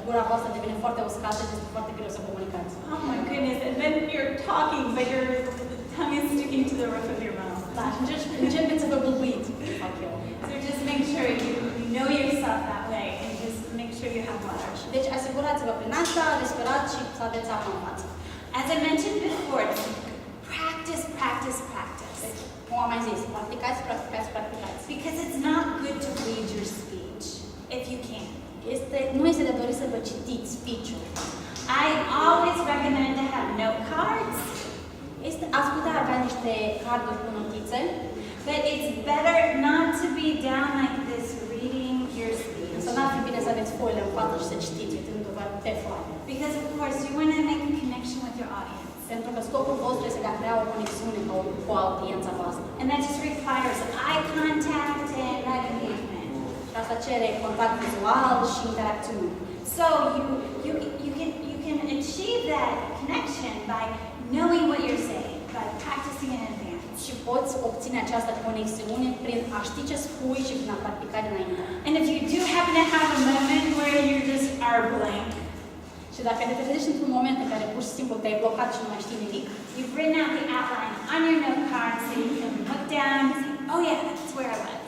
gura voastră devine foarte uscată și este foarte greu să comunicați. Oh my goodness, and then you're talking, but your tongue is sticking to the roof of your mouth. Da, și începeți să vă bâlbâiți. So just make sure you know yourself that way and just make sure you have water. Deci asigurați-vă prin asta, respirați și să aveți apă în față. As I mentioned before, practice, practice, practice. Deci, cum am mai zis, practicați, practicați, practicați. Because it's not good to read your speech if you can. Nu este de dorit să vă citiți speech-ul. I always recommend to have note cards. Ați putea avea niște carduri cu notițe, but it's better not to be down like this reading your speech. Însă n-ar fi bine să aveți foile în față și să citiți uitându-vă pe foaie. Because of course you want to make a connection with your audience. Pentru că scopul vostru este de a crea o conexiune cu audiența voastră. And that just requires eye contact and that engagement. Și asta cere contact vizual și interacțiune. So you can achieve that connection by knowing what you're saying, by practicing in advance. Și poți obține această conexiune prin a ști ce spui și prin a practica dinainte. And if you do happen to have a moment where you just are blank, și dacă te trezești într-un moment în care pur și simplu te-ai blocat și nu mai știi nimic, you've written out the outline on your note card so you can look down and say, oh yeah, that's where I was.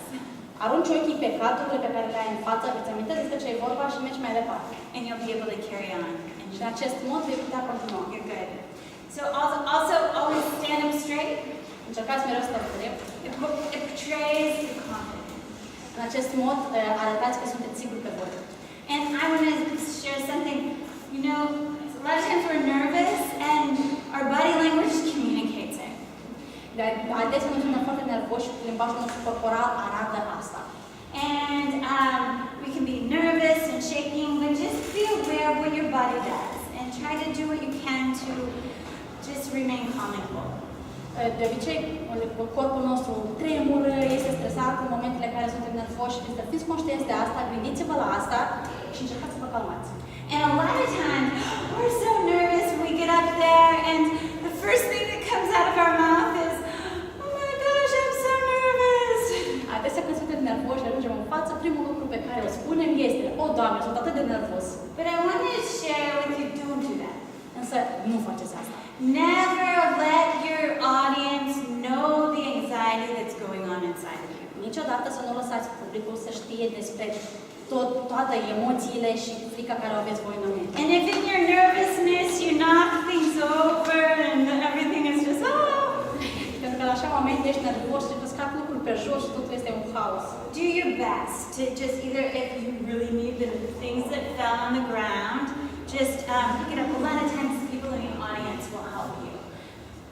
arunci ochii pe cardurile pe care le ai în față, îți amintezi despre ce e vorba și mergi mai departe. And you'll be able to carry on. Și în acest mod vei putea continua. You're good. So also always stand up straight. Încercați mereu să stați drept. It portrays your confidence. În acest mod arătați că sunteți siguri pe voi. And I want to share something. You know, a lot of times we're nervous and our body language communicates it. Dar adesea noi suntem foarte nervoși și limbajul nostru corporal arată asta. And we can be nervous and shaking, but just be aware of what your body does and try to do what you can to just remain calm and cool. De obicei, corpul nostru tremură, este stresat în momentele în care suntem nervoși. Să fiți conștienți de asta, gândiți-vă la asta și încercați să vă calmați. And a lot of times, we're so nervous when we get up there, and the first thing that comes out of our mouth is, oh my gosh, I'm so nervous. Adesea când suntem nervoși, ajungem în față, primul lucru pe care îl spunem este, o, Doamne, sunt atât de nervos. But I want to share with you, don't do that. Însă nu faceți asta. Never let your audience know the anxiety that's going on inside of you. Niciodată să nu lăsați publicul să știe despre toate emoțiile și frica care o aveți voi în moment. And if in your nervousness you knock things over and everything is just, oh! Pentru că la așa moment ești nervos și îți scap lucruri pe jos și totul este un haos. Do your best to just either, if you really need the things that fell on the ground, just pick it up. A lot of times people in the audience will help you.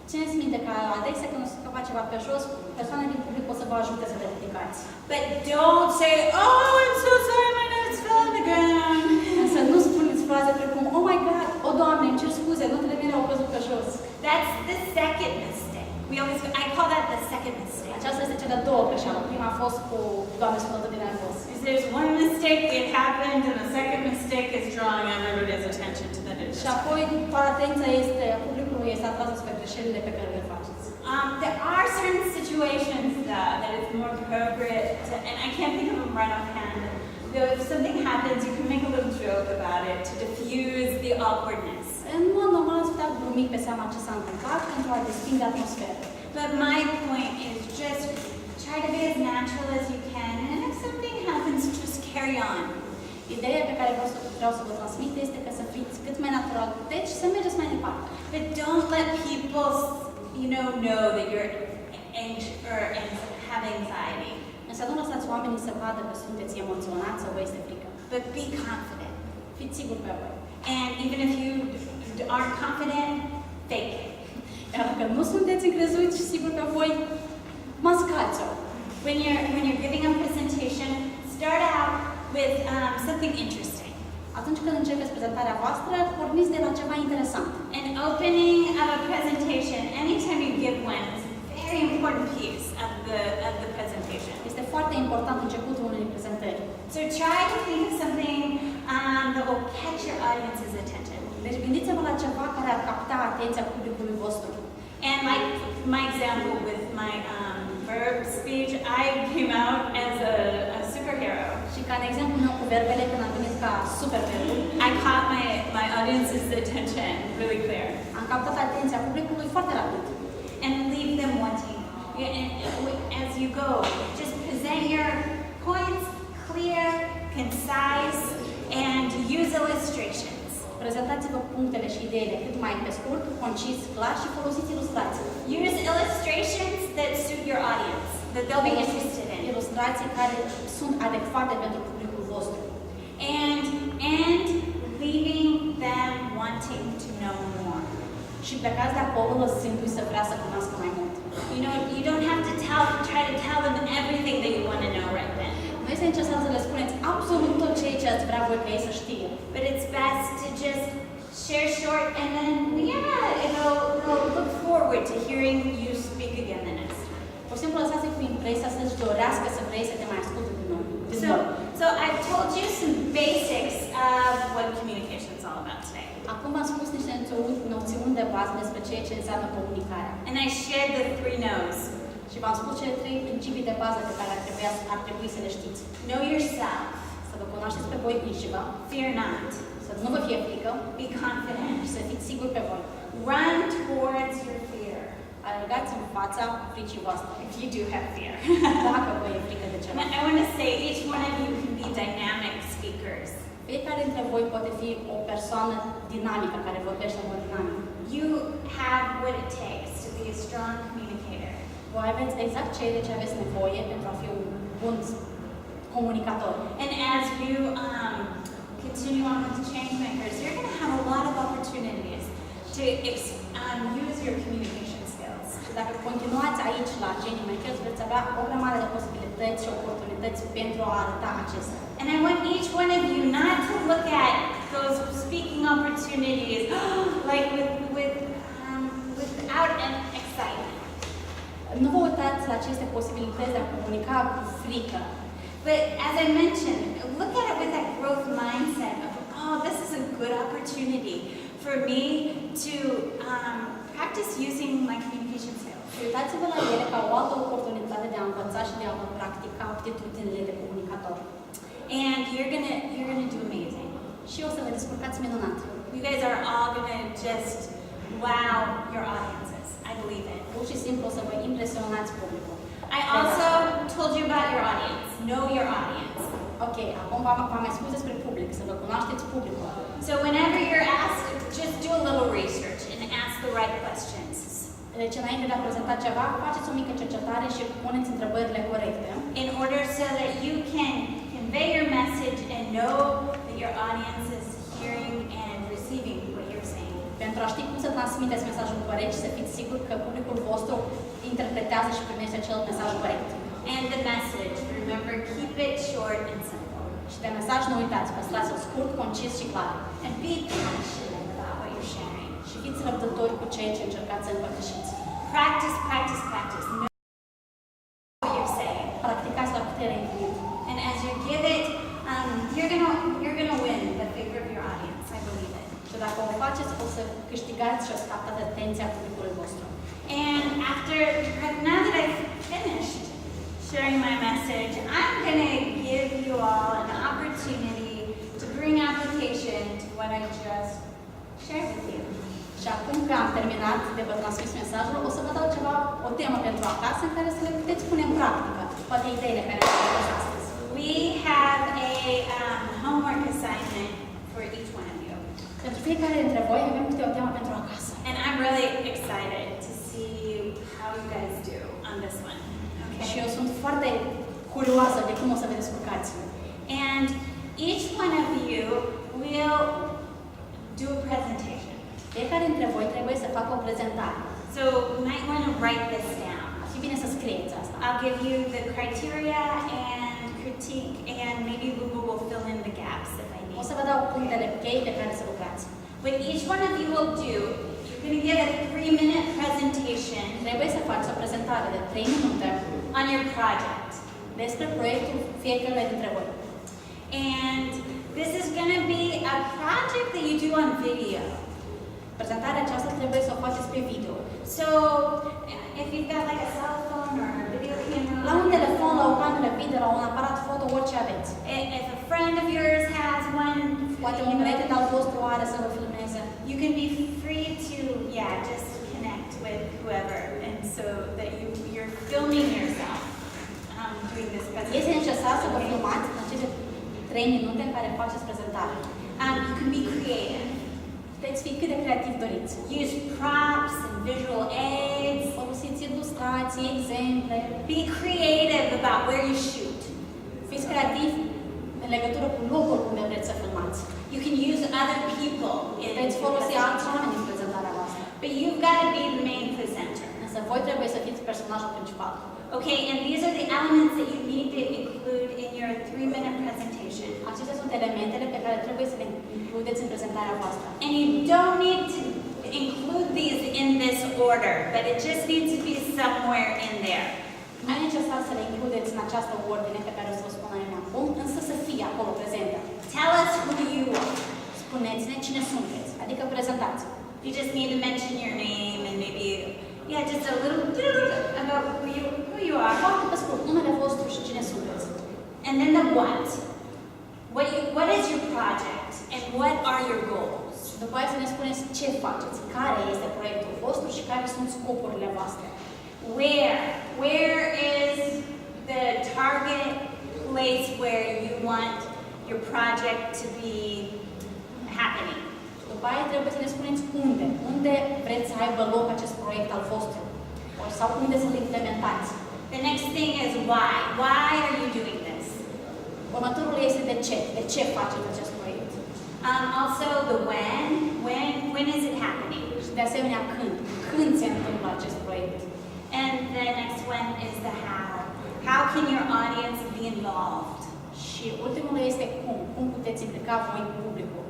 Țineți minte că adesea când o să căpa ceva pe jos, persoanele din public o să vă ajute să le ridicați. But don't say, oh, I'm so sorry, my notes fell on the ground. Însă nu spuneți fraze precum, oh my God, o Doamne, îmi cer scuze, notele mele au căzut pe jos. That's the second mistake. I call that the second mistake. Aceasta este cea de-a doua greșeală. Prima a fost cu Doamne, sunt atât de nervos. There's one mistake, it happened, and the second mistake is drawing everybody's attention to the news. Și apoi toată atenția publicului este atrasă spre greșelile pe care le faceți. There are certain situations that it's more appropriate to, and I can't think of them right offhand. Though if something happens, you can make a little joke about it to diffuse the awkwardness. În mod normal ați putea glumi pe seama ce s-a întâmplat pentru a destinde atmosfera. But my point is just try to be as natural as you can, and if something happens, just carry on. Ideea pe care vreau să vă transmit este că să fiți cât mai natural puteți și să mergeți mai departe. But don't let people, know that you're anxious or have anxiety. Însă nu lăsați oamenii să vadă că sunteți emoționați sau vă este frică. But be confident. Fiți siguri pe voi. And even if you aren't confident, fake it. Iar dacă nu sunteți încrezuți și siguri pe voi, mascați-o. When you're giving a presentation, start out with something interesting. Atunci când începeți prezentarea voastră, porniți de la ceva interesant. An opening of a presentation, anytime you give one, is a very important piece of the presentation. Este foarte important începutul unei prezentări. So try to think of something that will catch your audience's attention. Deci gândiți-vă la ceva care ar capta atenția publicului vostru. And like my example with my verb speech, I came out as a superhero. Și ca în exemplu meu cu verbele când am venit ca super verbul. I caught my audience's attention really clear. Am captat atenția publicului foarte rapid. And leave them wanting. As you go, just present your points clear, concise, and use illustrations. Prezentați-vă punctele și ideile cât mai pe scurt, concis, clar și folosiți ilustrații. Use illustrations that suit your audience, that they'll be interested in. Ilustrații care sunt adecvate pentru publicul vostru. And leaving them wanting to know more. Și plecați de acolo lăsându-i să vrea să cunoască mai mult. You know, you don't have to try to tell them everything that you want to know right then. Nu este necesar să le spuneți absolut tot ceea ce ați vrea voi ca ei să știe. But it's best to just share short and then, they'll look forward to hearing you speak again the next time. Pur și simplu lăsați-i cu impresia să-și dorească să vrei să te mai asculte din nou. So I've told you some basics of what communication is all about today. Acum v-am spus niște noțiuni de bază despre ceea ce înseamnă comunicarea. And I shared the 3 no's. Și v-am spus cele 3 principii de bază pe care ar trebui să le știți. Know yourself. Să vă cunoașteți pe voi înșivă. Fear not. Să nu vă fie frică. Be confident. Și să fiți siguri pe voi. Run towards your fear. Alergați în fața fricii voastre. If you do have fear. Dacă vă e frică de ceva. I want to say each one of you can be dynamic speakers. Fiecare dintre voi poate fi o persoană dinamică care vorbește în mod dinamic. You have what it takes to be a strong communicator. Voi aveți exact ceea de ce aveți nevoie pentru a fi un bun comunicator. And as you continue on with change makers, you're going to have a lot of opportunities to use your communication skills. Și dacă continuați aici la Change Makers, veți avea o grămadă de posibilități și oportunități pentru a arăta acestea. And I want each one of you not to look at those speaking opportunities like without an excitement. Nu vă uitați la aceste posibilități de a comunica cu frică. But as I mentioned, look at it with that growth mindset of, this is a good opportunity for me to practice using my communication skills. Uitați-vă la ele ca o altă oportunitate de a învăța și de a vă practica aptitudinile de comunicator. And you're gonna do amazing. Și o să vă descurcați minunat. You guys are all gonna just wow your audiences. I believe it. Pur și simplu o să vă impresionați publicul. I also told you about your audience. Know your audience. Ok, acum v-am mai spus despre public, să vă cunoașteți publicul. So whenever you're asked, just do a little research and ask the right questions. Deci înainte de a prezenta ceva, faceți o mică cercetare și puneți întrebările corecte. In order so that you can convey your message and know that your audience is hearing and receiving what you're saying. Pentru a ști cum să transmiteți mesajul corect și să fiți siguri că publicul vostru interpretează și primește acel mesaj corect. And the message, remember, keep it short and simple. Și de mesaj nu uitați, păstrați-l scurt, concis și clar. And be passionate about what you're sharing. Și fiți răbdători cu ceea ce încercați să împărtășiți. Practice, practice, practice. Know what you're saying. Practicați la putere infinit. And as you give it, you're gonna win the favor of your audience. I believe it. Și dacă o faceți, o să câștigați și o să captați atenția publicului vostru. And now that I've finished sharing my message, I'm gonna give you all an opportunity to bring application to what I just shared with you. Și acum că am terminat de vă transmis mesajul, o să vă dau o temă pentru acasă în care să le puteți pune în practică toate ideile care le-am spus astăzi. We have a homework assignment for each one of you. Pentru fiecare dintre voi avem câte o temă pentru acasă. And I'm really excited to see how you guys do on this one. Și eu sunt foarte curioasă de cum o să vă descurcați. And each one of you will do a presentation. Fiecare dintre voi trebuie să facă o prezentare. So you might want to write this down. Ar fi bine să scrieți asta. I'll give you the criteria and critique, and maybe Google will fill in the gaps if I O need. să vă dau punctele cheie pe care să lucrați. What each one of you will do, you're going to give a 3-minute presentation Trebuie să faci o prezentare de 3 minute on your project. despre proiectul fiecare dintre voi. And this is going to be a project that you do on video. Prezentarea aceasta trebuie să o faceți pe video. So if you've got like a cell phone or a video La un camera, telefon, la o cameră video, la un aparat foto, orice aveți. if a friend friend of yours has one, Poate you un know, prieten al vostru are să vă filmeze. you can be free to, just connect with whoever, and so that you're filming yourself doing this Este presentation. necesar să vă filmați în acele 3 minute în care faceți prezentarea. You can be creative. Puteți fi cât de creativ doriți. Use props and visual aids. Folosiți ilustrații, exemple. Be creative about where you shoot. Fiți creativi în legătură cu locul unde vreți să filmați. You can use other people in Puteți folosi the alți presentation. oameni în prezentarea voastră. But you've got to be the main presenter. Însă voi trebuie să fiți personajul principal. Okay, and these are the elements that you need to include in your 3-minute presentation. Acestea sunt elementele pe care trebuie să le includeți în prezentarea voastră. And you don't need to include these in this order, but it just needs to be somewhere in there. Nu e necesar să le includeți în această ordine pe care o să vă spun eu acum, însă să fie acolo prezentă. Tell us who you are. Spuneți-ne cine sunteți, adică prezentați. You just need to mention your name and maybe, just a little about who you are. Foarte pe scurt, numele vostru și cine sunteți. And then the what. What is your project and what are your goals? Și după aceea să ne spuneți ce faceți, care este proiectul vostru și care sunt scopurile voastre. Where is the target place where you want your project to be happening? După aia trebuie să ne spuneți unde vreți să aibă loc acest proiect al vostru sau unde să-l implementați. The next thing is why. Why are you doing this? Următorul este de ce faceți acest proiect. Also the when is it happening? Și de asemenea când se întâmplă acest proiect. And the next one is the how. How can your audience be involved? Și ultimul este cum puteți implica voi publicul.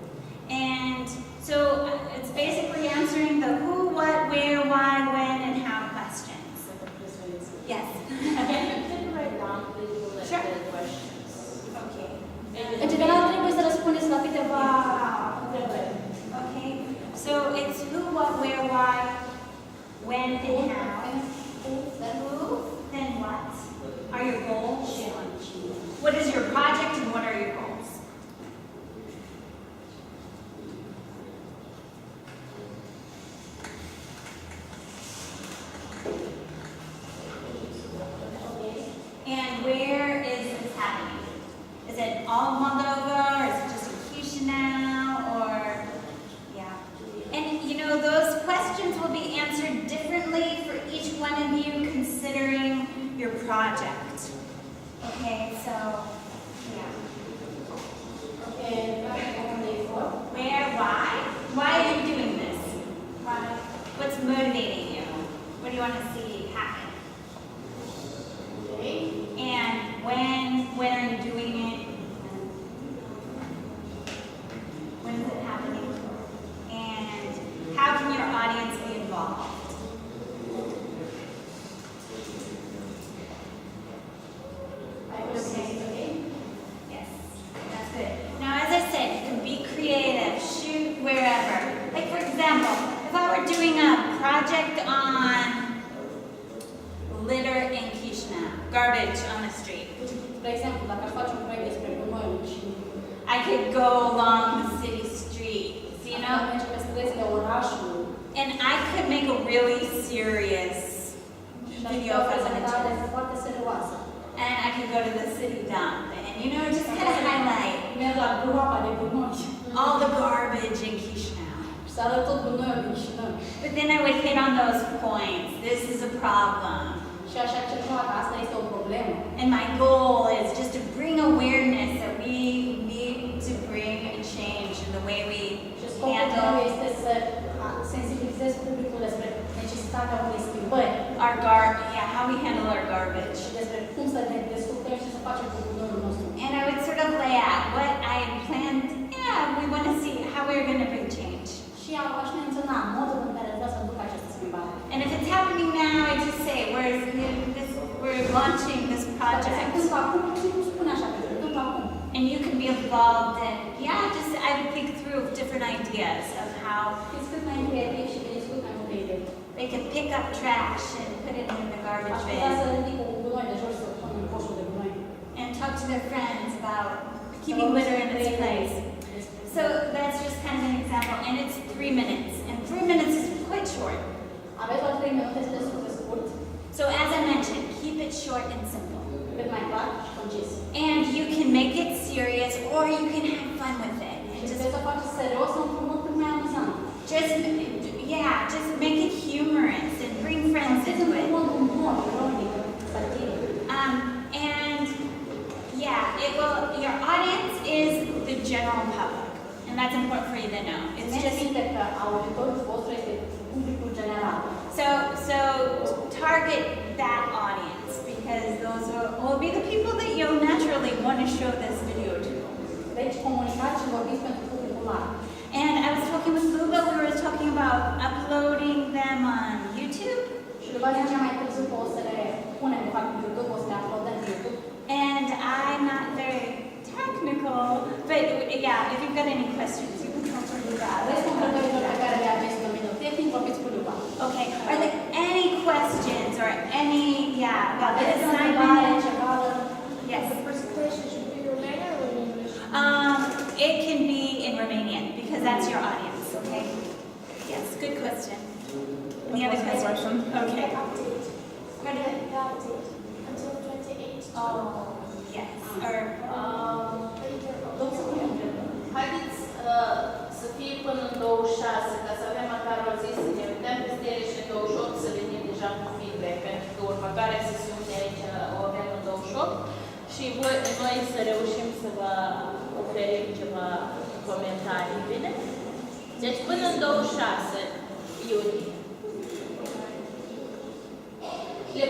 And so it's basically answering the who, what, where, why, when, and how questions. Yes. Sure. Okay. În general, trebuie să răspundeți la câteva întrebări. Okay. So it's who, what, where, why, when, and how. Who, then what are your goals? What is your project and what are your goals? And where is this happening? Is it all Moldova, or is it just in Chisinau, or And those questions will be answered differently for each one of you considering your project. Okay, so where, why? Why are you doing this? Why? What's motivating you? What do you want to see happen? And when are you doing it? When is it happening? And how can your audience be involved? Okay. Yes, that's good. Now, as I said, you can be creative, shoot wherever. Like, for example, if I were doing a project on litter in Chisinau, garbage on the street, De exemplu, dacă aș face un proiect despre gunoi și I could go along the city streets, merge pe străzile orașului, and I could make a really serious video presentation. foarte serioasă. And I could go to the city dump and, just kind of highlight Merg la groapa de gunoi all the garbage in Chisinau. și să arăt tot gunoiul din Chișinău. But then I would hit on those points. This is a problem. Și așa ceva, că asta este o problemă. And my goal is just to bring awareness that we need to bring a change in the way we Și scopul meu handle este să sensibilizez publicul despre necesitatea unei schimbări our garbage, how we handle our garbage. și despre cum să ne descurcăm și să facem cu gunoiul nostru. And I would sort of lay out what I had planned. We want to see how we're going to bring change. Și aș menționa modul în care vreau să duc această schimbare. And if it's happening now, I just say, we're launching this project. And you can be involved in, I would think through different ideas of how they can pick up trash and put it in the garbage bin. And talk to their friends about keeping with 3 minute este destul de scurt, So as I mentioned, keep it short and simple. cât mai clar și concis. And you can make it serious or you can have fun with it. And Și trebuie să faci serios într-un mod cât mai amuzant. just make it humorous and bring friends into it. Într-un mod umor, ironic, satiric. And yeah, your audience is the general public. And that's important for you to know. It's Țineți just minte că auditorul vostru este publicul general. so target that audience because those will be the people that you'll naturally want to show this video to. Deci comunicați și vorbiți pentru publicul larg. And I was talking with Luba, we were talking about uploading them on YouTube. Și după aceea mai târziu o să le punem de fapt pe YouTube, o să le uploadăm pe YouTube. And I'm not very technical, but yeah, if you've got any questions, you can come to Luba. Răspunzătorilor pe care le aveți în domeniul tehnic, vorbiți cu Luba. Okay, are there any questions or any, about the Aveți o întrebare, assignment? ceva? Yes. The presentation should be in Romanian or in English? It can be in Romanian because that's your audience, okay? Yes, good question. Any other questions? Okay. Update. Pardon? The update until 28. Oh, yes. Or, Haideți să fie până în 26, ca să avem măcar o zi să ne uităm peste ele și în 28 să venim deja cu feedback, pentru că următoarea sesiune aici o avem în 28 și noi să reușim să vă oferim ceva comentarii, bine? Deci până în 26 iunie. Le